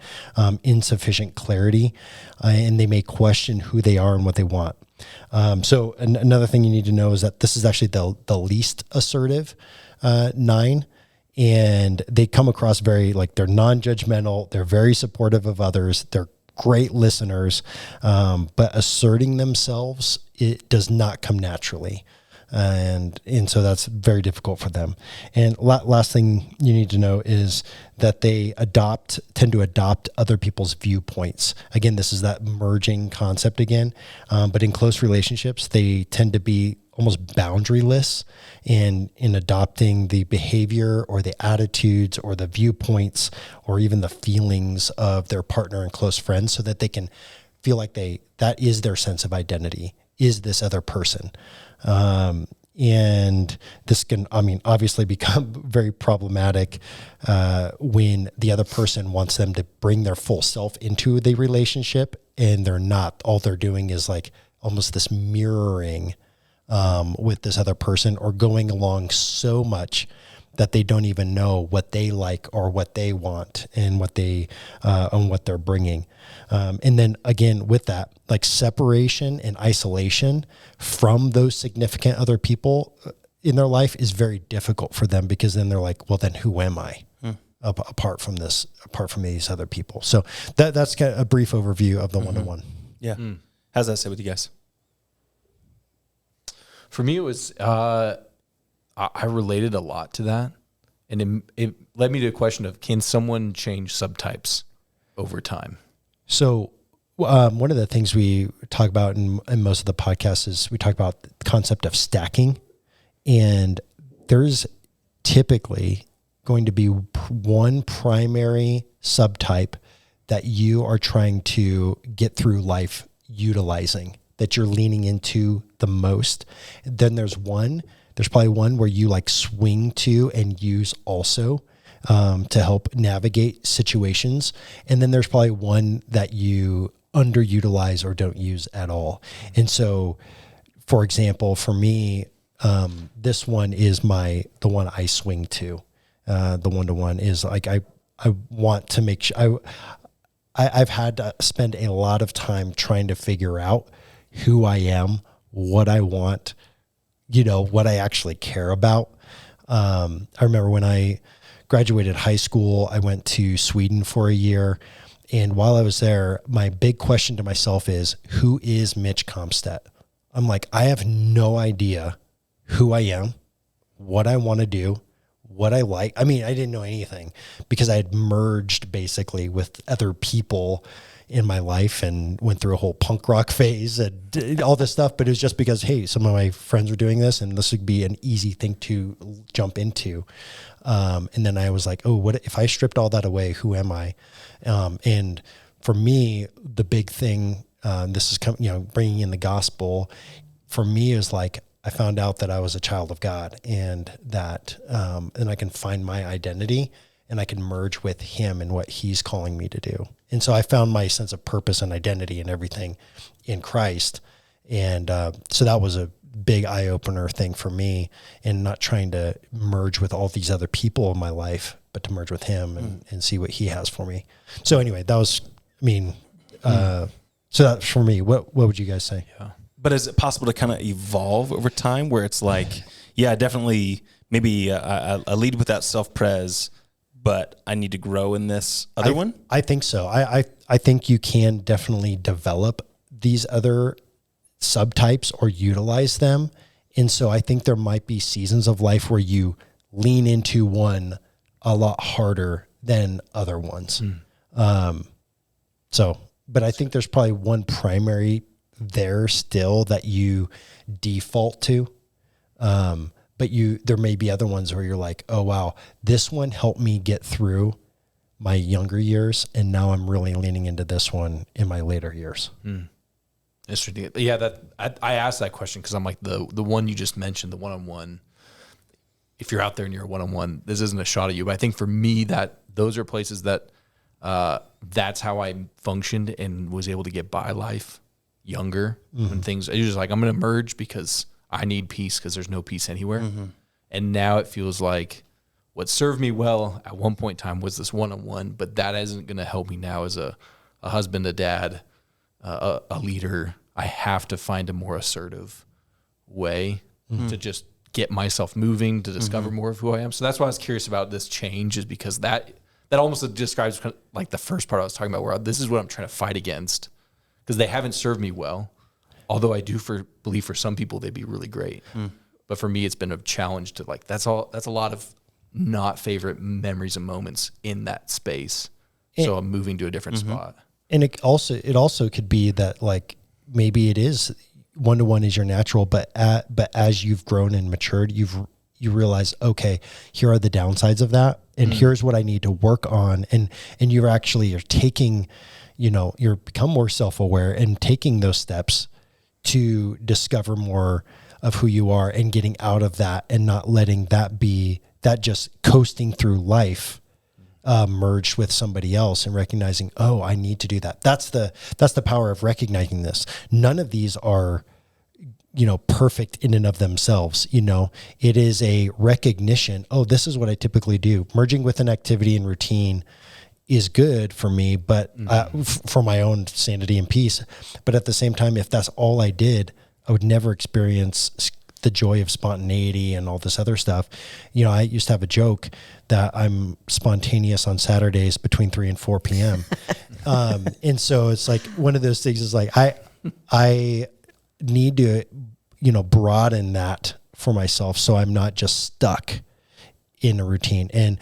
insufficient clarity, and they may question who they are and what they want. So another thing you need to know is that this is actually the least assertive 9, and they come across very, like, they're non-judgmental, they're very supportive of others, they're great listeners, but asserting themselves, it does not come naturally. And so that's very difficult for them. And last thing you need to know is that they tend to adopt other people's viewpoints. Again, this is that merging concept again. But in close relationships, they tend to be almost boundaryless in adopting the behavior or the attitudes or the viewpoints or even the feelings of their partner and close friends, so that they can feel like that is their sense of identity, is this other person. And this can, obviously become very problematic when the other person wants them to bring their full self into the relationship, and they're not. All they're doing is like almost this mirroring with this other person, or going along so much that they don't even know what they like or what they want and what they're bringing. And then again, with that, like separation and isolation from those significant other people in their life is very difficult for them, because then they're like, well, then who am I apart from these other people? So that's kind of a brief overview of the one-to-one. Yeah. How's that sit with you guys? For me, it was, I related a lot to that. And it led me to a question of, can someone change subtypes over time? So one of the things we talk about in most of the podcasts is we talk about the concept of stacking. And there's typically going to be one primary subtype that you are trying to get through life utilizing, that you're leaning into the most. Then there's probably one where you like swing to and use also to help navigate situations. And then there's probably one that you underutilize or don't use at all. And so, for example, for me, this one is the one I swing to. The one-to-one is like, I want to make sure I've had to spend a lot of time trying to figure out who I am, what I want, what I actually care about. I remember when I graduated high school, I went to Sweden for a year. And while I was there, my big question to myself is, who is Mitch Comstead? I'm like, I have no idea who I am, what I want to do, what I like. I didn't know anything, because I had merged basically with other people in my life and went through a whole punk rock phase and did all this stuff. But it was just because, hey, some of my friends were doing this and this would be an easy thing to jump into. And then I was like, oh, what if I stripped all that away? Who am I? And for me, the big thing, this is bringing in the gospel for me is like, I found out that I was a child of God and that, and I can find my identity and I can merge with him and what he's calling me to do. And so I found my sense of purpose and identity and everything in Christ. And so that was a big eye-opener thing for me, and not trying to merge with all these other people in my life, but to merge with him and see what he has for me. So anyway, that was, so that's for me. What would you guys say? Yeah. But is it possible to kind of evolve over time where it's like, yeah, definitely maybe I lead with that self-pres, but I need to grow in this other one? I think so. I think you can definitely develop these other subtypes or utilize them. And so I think there might be seasons of life where you lean into one a lot harder than other ones. But I think there's probably one primary there still that you default to. But there may be other ones where you're like, oh, wow, this one helped me get through my younger years. And now I'm really leaning into this one in my later years. Interesting. Yeah, I asked that question because I'm like the one you just mentioned, the one-on-one. If you're out there and you're a one-on-one, this isn't a shot at you. But I think for me that those are places that that's how I functioned and was able to get by life younger when things. I was just like, I'm going to merge because I need peace because there's no peace anywhere. And now it feels like what served me well at one point in time was this one-on-one, but that isn't going to help me now as a husband, a dad, a leader. I have to find a more assertive way to just get myself moving, to discover more of who I am. So that's why I was curious about this change, is because that almost describes kind of like the first part I was talking about, where this is what I'm trying to fight against, because they haven't served me well. Although I do believe for some people they'd be really great. But for me, it's been a challenge to like, that's a lot of not favorite memories and moments in that space. So I'm moving to a different spot. And it also could be that like, maybe it is one-to-one is your natural, but as you've grown and matured, you realize, okay, here are the downsides of that. And here's what I need to work on. And you're taking, you're become more self-aware and taking those steps to discover more of who you are and getting out of that and not letting that be that just coasting through life merged with somebody else and recognizing, oh, I need to do that. That's the power of recognizing this. None of these are, perfect in and of themselves. It is a recognition. Oh, this is what I typically do. Merging with an activity and routine is good for me, but for my own sanity and peace. But at the same time, if that's all I did, I would never experience the joy of spontaneity and all this other stuff. I used to have a joke that I'm spontaneous on Saturdays between 3 and 4 p.m. And so it's like one of those things is like, I need to, broaden that for myself so I'm not just stuck in a routine. And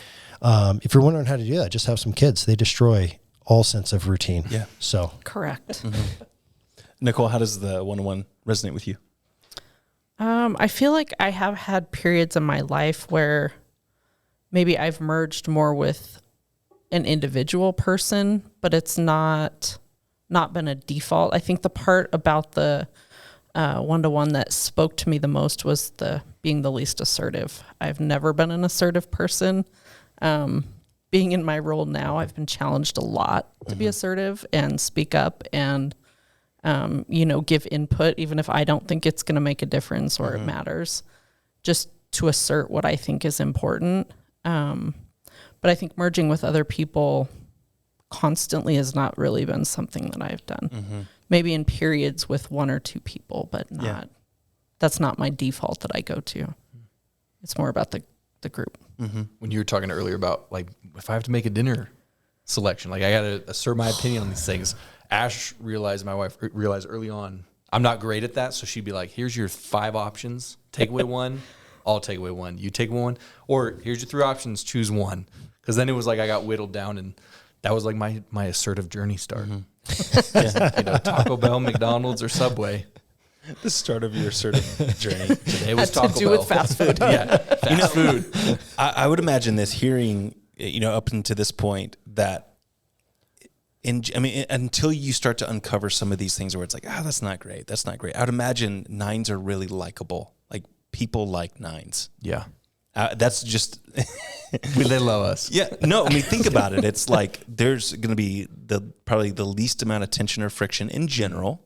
if you're wondering how to do that, just have some kids. They destroy all sense of routine. Yeah. So correct. Nicole, how does the one-on-one resonate with you? I feel like I have had periods in my life where maybe I've merged more with an individual person, but it's not been a default. I think the part about the one-to-one that spoke to me the most was the being the least assertive. I've never been an assertive person. Being in my role now, I've been challenged a lot to be assertive and speak up and give input, even if I don't think it's going to make a difference or it matters, just to assert what I think is important. But I think merging with other people constantly has not really been something that I've done. Maybe in periods with one or two people, but that's not my default that I go to. It's more about the group. When you were talking earlier about like, if I have to make a dinner selection, like I got to assert my opinion on these things. My wife realized early on, I'm not great at that. So she'd be like, here's your 5 options. Take away one. I'll take away one. You take one. Or here's your 3 options. Choose one. Because then it was like I got whittled down, and that was like my assertive journey start. Taco Bell, McDonald's, or Subway. The start of your sort of journey. Today was Had Taco to do Bell. with fast food. Fast food. I would imagine this hearing, up until this point that until you start to uncover some of these things where it's like, that's not great. That's not great. I would imagine 9s are really likable. Like people like 9s. Yeah. That's just, They love us. yeah, no, think about it. It's like, there's going to be probably the least amount of tension or friction in general.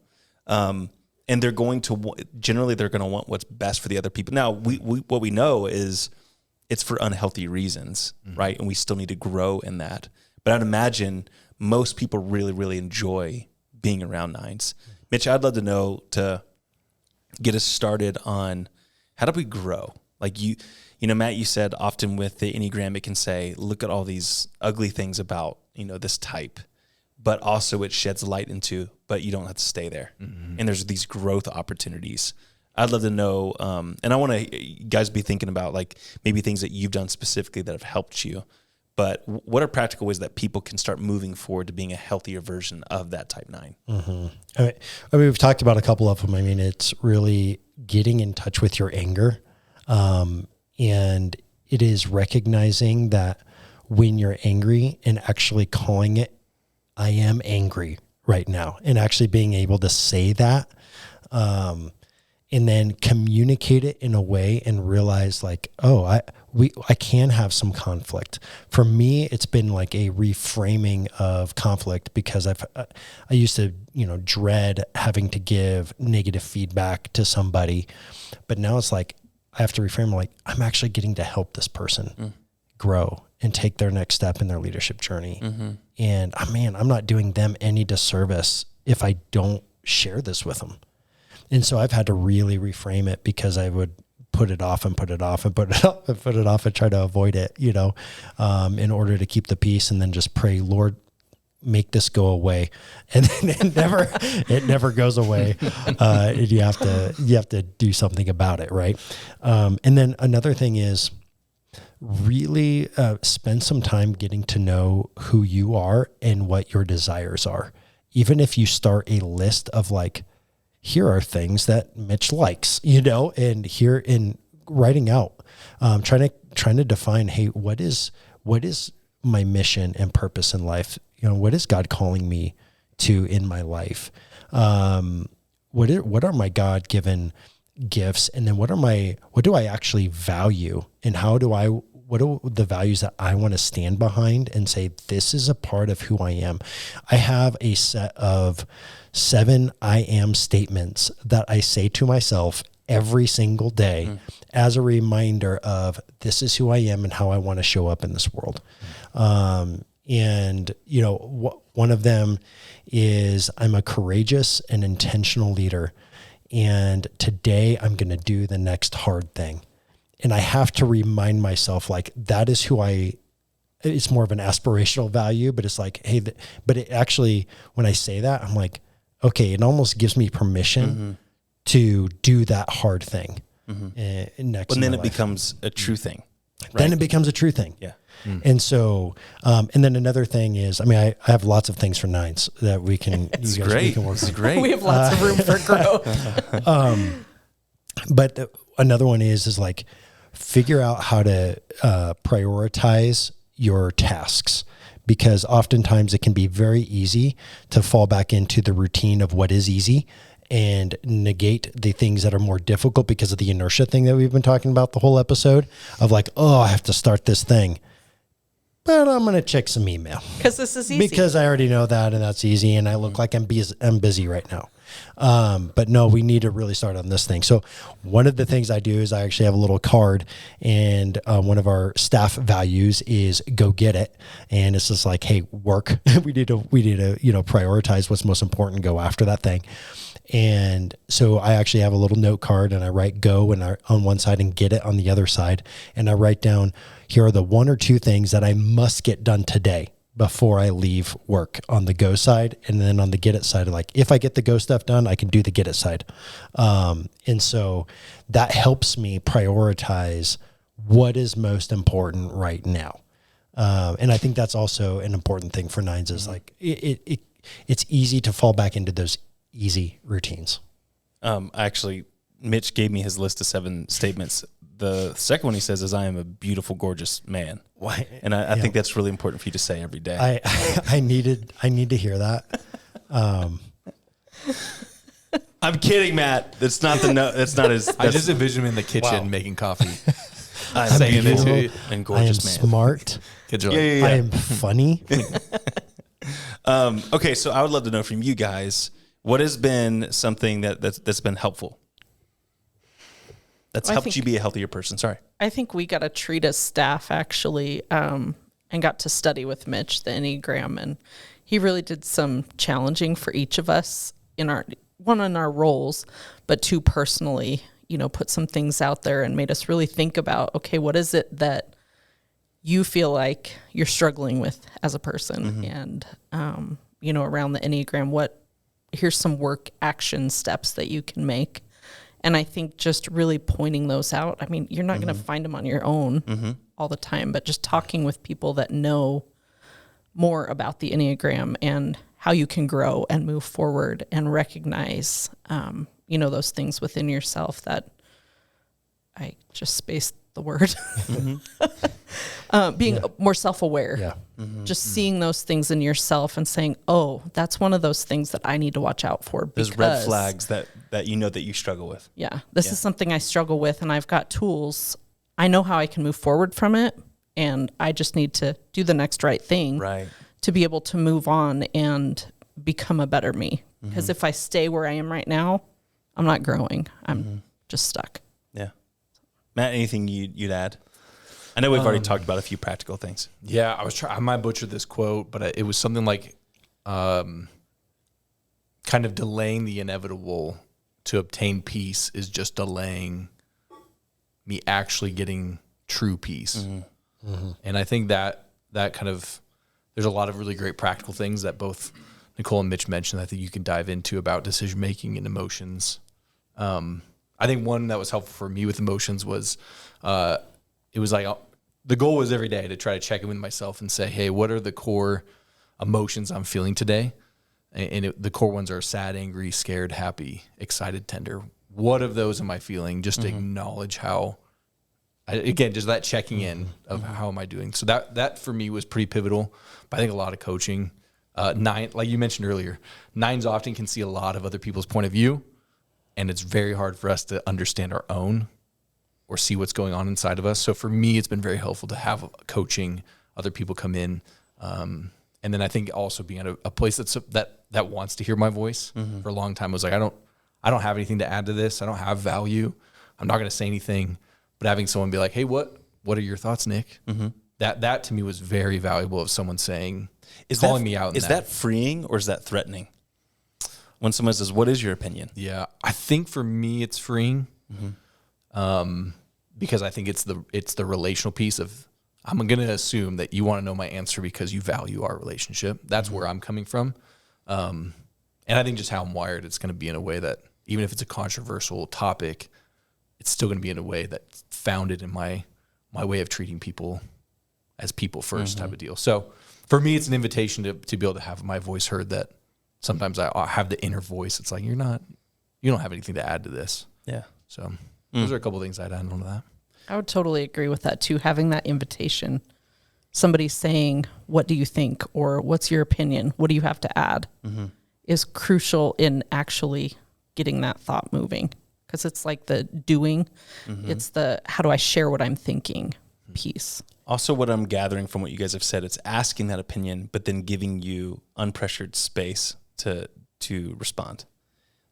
And they're going to want what's best for the other people. Now, what we know is it's for unhealthy reasons, right? And we still need to grow in that. But I'd imagine most people really, really enjoy being around 9s. Mitch, I'd love to know, to get us started on how do we grow? Like Matt, you said often with the Enneagram, it can say, look at all these ugly things about, this type. But also it sheds light into, but you don't have to stay there. Mm-hmm. And there's these growth opportunities. I'd love to know, and I want you guys be thinking about like maybe things that you've done specifically that have helped you. But what are practical ways that people can start moving forward to being a healthier version of that type 9? Mm-hmm. We've talked about a couple of them. It's really getting in touch with your anger. And it is recognizing that when you're angry and actually calling it, I am angry right now, and actually being able to say that, and then communicate it in a way and realize like, I can have some conflict. For me, it's been like a reframing of conflict because I used to, dread having to give negative feedback to somebody, but now it's like, I have to reframe like, I'm actually getting to help this person grow and take their next step in their leadership journey. Mm-hmm. And I'm not doing them any disservice if I don't share this with them. And so I've had to really reframe it because I would put it off and put it off and put it off and put it off and try to avoid it, in order to keep the peace, and then just pray, Lord, make this go away. And then it never goes away. And you have to do something about it. Right. And then another thing is, really spend some time getting to know who you are and what your desires are. Even if you start a list of like, here are things that Mitch likes, and here in writing out, trying to define, hey, what is my mission and purpose in life? What is God calling me to in my life? What are my God-given gifts? And then what do I actually value, and what are the values that I want to stand behind and say, this is a part of who I am? I have a set of 7 I am statements that I say to myself every single day as a reminder of this is who I am and how I want to show up in this world. And one of them is, I'm a courageous and intentional leader. And today I'm going to do the next hard thing. And I have to remind myself, like, that is who it's more of an aspirational value, but it's like, hey, but it actually, when I say that, I'm like, okay, it almost gives me permission to do that hard thing. Next. And then it becomes a true thing. Right? Then it becomes a true thing. Yeah. And so, and then another thing is, I have lots of things for 9s that we can, it's great. We can work. It's great. We have lots of room for growth. But another one is like, figure out how to prioritize your tasks, because oftentimes it can be very easy to fall back into the routine of what is easy and negate the things that are more difficult because of the inertia thing that we've been talking about the whole episode of like, I have to start this thing, but I'm going to check some email because this is easy, because I already know that, and that's easy. And I look like I'm busy right now. But no, we need to really start on this thing. So one of the things I do is I actually have a little card, and one of our staff values is go get it. And it's just like, hey, work. we need to, prioritize what's most important, go after that thing. And so I actually have a little note card, and I write go on one side and get it on the other side. And I write down, here are the 1 or 2 things that I must get done today before I leave work on the go side. And then on the get it side, like, if I get the go stuff done, I can do the get it side. And so that helps me prioritize what is most important right now. And I think that's also an important thing for 9s is like, it's easy to fall back into those easy routines. Actually, Mitch gave me his list of 7 statements. The second one he says is, I am a beautiful, gorgeous man. Why? And I think that's really important for you to say every day. I need to hear that. I'm kidding, Matt. That's not the note. That's not his. I just envision him in the kitchen making coffee. I'm saying beautiful it and gorgeous I am man. smart. Kids are like, I am funny. Okay, so I would love to know from you guys, what has been something that's been helpful? That's helped you be a healthier person. Sorry. I think we got a treat as staff actually, and got to study with Mitch, the Enneagram, and he really did some challenging for each of us in our roles, but 2 personally, put some things out there and made us really think about, okay, what is it that you feel like you're struggling with as a person? And, around the Enneagram, here's some work action steps that you can make. And I think just really pointing those out, I mean, you're not going to find them on your own all the time, but just talking with people that know more about the Enneagram and how you can grow and move forward and recognize, those things within yourself that I just spaced the word. Being more self-aware. Yeah. Just seeing those things in yourself and saying, oh, that's one of those things that I need to watch out for. Those red flags that that you struggle with. Yeah. This is something I struggle with, and I've got tools. I know how I can move forward from it, and I just need to do the next right thing to be able to move on and become a better me. Because if I stay where I am right now, I'm not growing. I'm just stuck. Yeah. Matt, anything you'd add? I know we've already talked about a few practical things. Yeah, I might butcher this quote, but it was something like kind of delaying the inevitable to obtain peace is just delaying me actually getting true peace. And I think that kind of, there's a lot of really great practical things that both Nicole and Mitch mentioned I think you can dive into about decision-making and emotions. I think one that was helpful for me with emotions was, it was like, the goal was every day to try to check in with myself and say, hey, what are the core emotions I'm feeling today? And the core ones are sad, angry, scared, happy, excited, tender. What of those am I feeling? Just to acknowledge how, again, just that checking in of how am I doing. So that for me was pretty pivotal. But I think a lot of coaching, 9, like you mentioned earlier, 9s often can see a lot of other people's point of view. And it's very hard for us to understand our own or see what's going on inside of us. So for me, it's been very helpful to have coaching, other people come in. And then I think also being at a place that wants to hear my voice. For a long time, I was like, I don't have anything to add to this. I don't have value. I'm not going to say anything. But having someone be like, hey, what are your thoughts, Nick? That to me was very valuable of someone saying, calling me out. Is that freeing or is that threatening? When someone says, what is your opinion? Yeah, I think for me it's freeing. Because I think it's the relational piece of, I'm going to assume that you want to know my answer because you value our relationship. That's where I'm coming from. And I think just how I'm wired, it's going to be in a way that even if it's a controversial topic, it's still going to be in a way that's founded in my way of treating people as people first type of deal. So for me, it's an invitation to be able to have my voice heard, that sometimes I have the inner voice. It's like, you don't have anything to add to this. Yeah. So those are a couple of things I'd add on to that. I would totally agree with that too. Having that invitation, somebody saying, what do you think? Or what's your opinion? What do you have to add? Is crucial in actually getting that thought moving. Because it's like the doing, it's the, how do I share what I'm thinking piece. Also, what I'm gathering from what you guys have said, it's asking that opinion, but then giving you unpressured space to respond.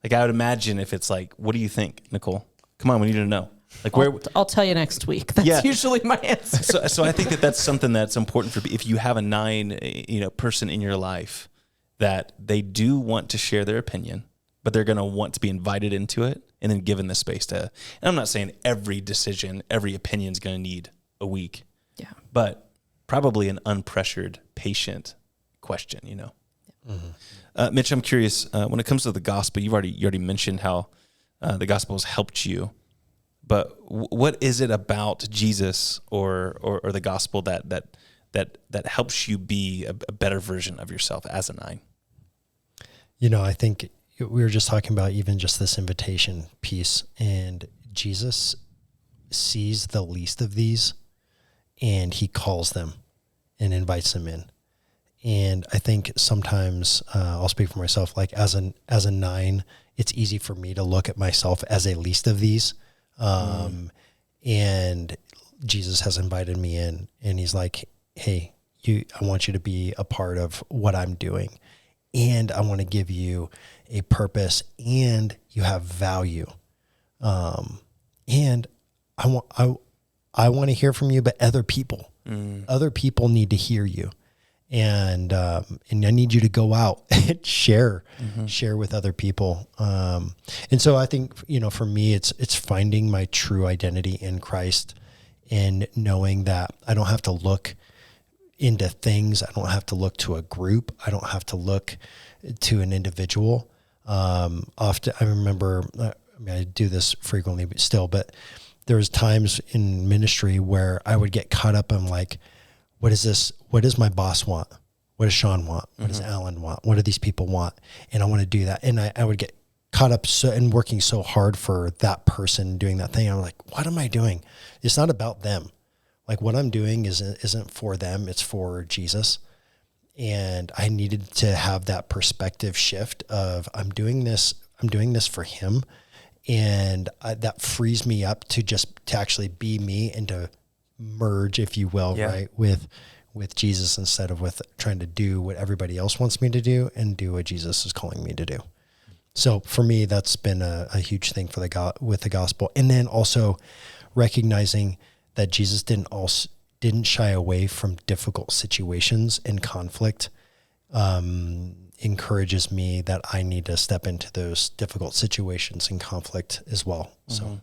Like I would imagine if it's like, what do you think, Nicole? Come on, we need to know. Like I'll tell you next week. That's usually my answer. So I think that's something that's important for, if you have a 9, person in your life that they do want to share their opinion, but they're going to want to be invited into it and then given the space to, and I'm not saying every decision, every opinion is going to need a week. Yeah. But probably an unpressured, patient question, Mitch, I'm curious, when it comes to the gospel, you already mentioned how the gospel has helped you, but what is it about Jesus or the gospel that helps you be a better version of yourself as a 9? I think we were just talking about even just this invitation piece, and Jesus sees the least of these and he calls them and invites them in. And I think sometimes I'll speak for myself, like as a 9, it's easy for me to look at myself as a least of these. And Jesus has invited me in, and he's like, hey, I want you to be a part of what I'm doing. And I want to give you a purpose, and you have value. And I want to hear from you, but other people need to hear you. And I need you to go out and share with other people. And so I think, for me, it's finding my true identity in Christ and knowing that I don't have to look into things. I don't have to look to a group. I don't have to look to an individual. Often I remember, I do this frequently, but there was times in ministry where I would get caught up in like, what is this? What does my boss want? What does Sean want? What does Alan want? What do these people want? And I want to do that. And I would get caught up in working so hard for that person doing that thing. I'm like, what am I doing? It's not about them. Like what I'm doing isn't for them. It's for Jesus. And I needed to have that perspective shift of I'm doing this for him. And that frees me up to actually be me and to merge, if you will, right, with Jesus instead of with trying to do what everybody else wants me to do and do what Jesus is calling me to do. So for me, that's been a huge thing with the gospel. And then also recognizing that Jesus didn't shy away from difficult situations and conflict, encourages me that I need to step into those difficult situations and conflict as well. So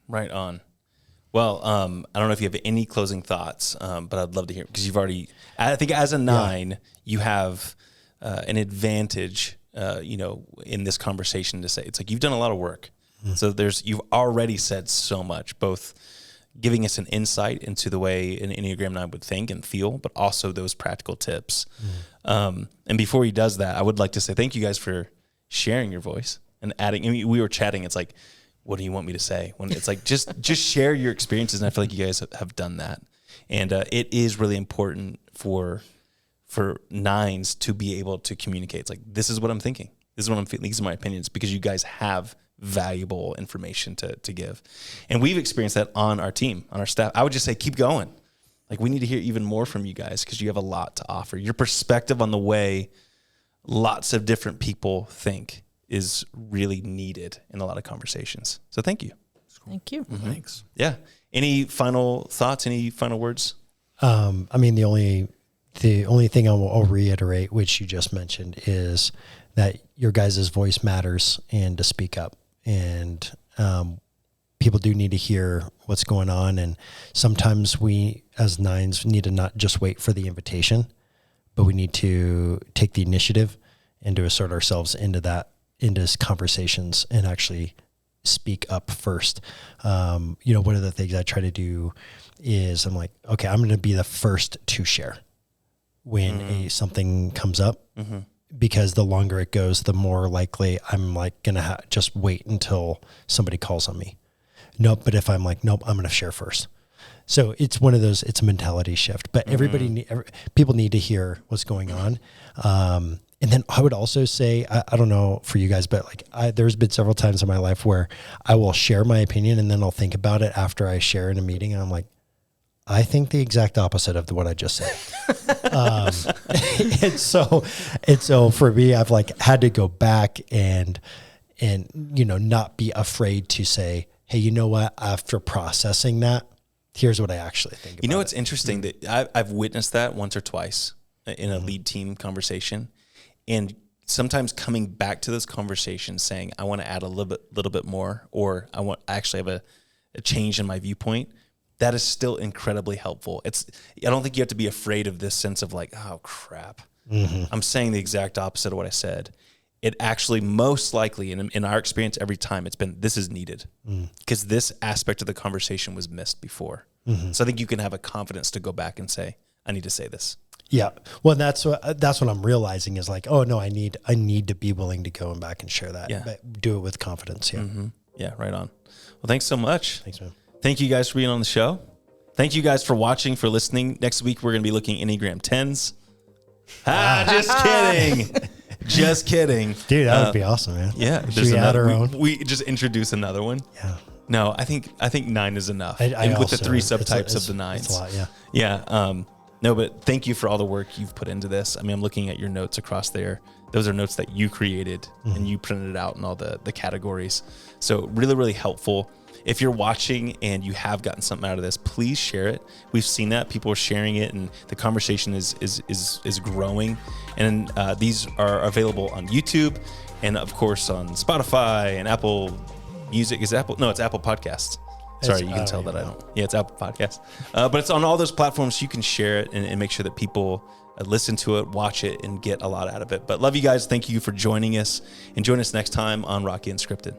right on. Well, I don't know if you have any closing thoughts, but I'd love to hear, because I think as a 9, you have an advantage, in this conversation to say, it's like, you've done a lot of work. So you've already said so much, both giving us an insight into the way an Enneagram 9 would think and feel, but also those practical tips. And before he does that, I would like to say thank you guys for sharing your voice and adding. I mean, we were chatting. It's like, what do you want me to say? When it's like, just share your experiences. And I feel like you guys have done that. And it is really important for 9s to be able to communicate. It's like, this is what I'm thinking. This is what I'm feeling. These are my opinions, because you guys have valuable information to give. And we've experienced that on our team, on our staff. I would just say, keep going. Like, we need to hear even more from you guys, because you have a lot to offer. Your perspective on the way lots of different people think is really needed in a lot of conversations. So thank you. Thank you. Thanks. Yeah. Any final thoughts? Any final words? The only thing I'll reiterate, which you just mentioned, is that your guys' voice matters and to speak up. And people do need to hear what's going on. And sometimes we, as 9s, need to not just wait for the invitation, but we need to take the initiative and to assert ourselves into conversations and actually speak up first. One of the things I try to do is I'm like, okay, I'm going to be the first to share when something comes up, because the longer it goes, the more likely I'm like going to just wait until somebody calls on me. Nope. But if I'm like, nope, I'm going to share first. So it's one of those, it's a mentality shift, but people need to hear what's going on. And then I would also say, I don't know for you guys, but like there's been several times in my life where I will share my opinion and then I'll think about it after I share in a meeting, and I'm like, I think the exact opposite of what I just said. And so for me, I've like had to go back and not be afraid to say, hey, you know what? After processing that, here's what I actually think. You know, it's interesting that I've witnessed that once or twice in a lead team conversation, and sometimes coming back to this conversation saying, I want to add a little bit more, or I actually have a change in my viewpoint. That is still incredibly helpful. I don't think you have to be afraid of this sense of like, oh crap, I'm saying the exact opposite of what I said. It actually most likely, in our experience, every time it's been, this is needed, because this aspect of the conversation was missed before. So I think you can have a confidence to go back and say, I need to say this. Yeah. Well, that's what I'm realizing is like, oh no, I need to be willing to go and back and share that. Yeah. But do it with confidence. Yeah. Mm-hmm. Yeah. Right on. Well, thanks so much. Thanks, man. Thank you guys for being on the show. Thank you guys for watching, for listening. Next week, we're going to be looking at Enneagram 10s. Just kidding. Just kidding. Dude, that would be awesome, man. Yeah. Should we add our own? We just introduce another one. Yeah. No, I think 9 is enough. I with the also, 3 subtypes of the 9s. It's a lot, yeah. Yeah. No, but thank you for all the work you've put into this. I mean, I'm looking at your notes across there. Those are notes that you created and you printed out in all the categories. So really, really helpful. If you're watching and you have gotten something out of this, please share it. We've seen that people are sharing it, and the conversation is growing. And these are available on YouTube, and of course on Spotify and Apple Music. Is Apple? No, it's Apple Podcasts. Sorry, you can tell that I don't. Yeah, it's Apple Podcasts. But it's on all those platforms. So you can share it and make sure that people listen to it, watch it, and get a lot out of it. But love you guys. Thank you for joining us, and join us next time on Rocky Unscripted.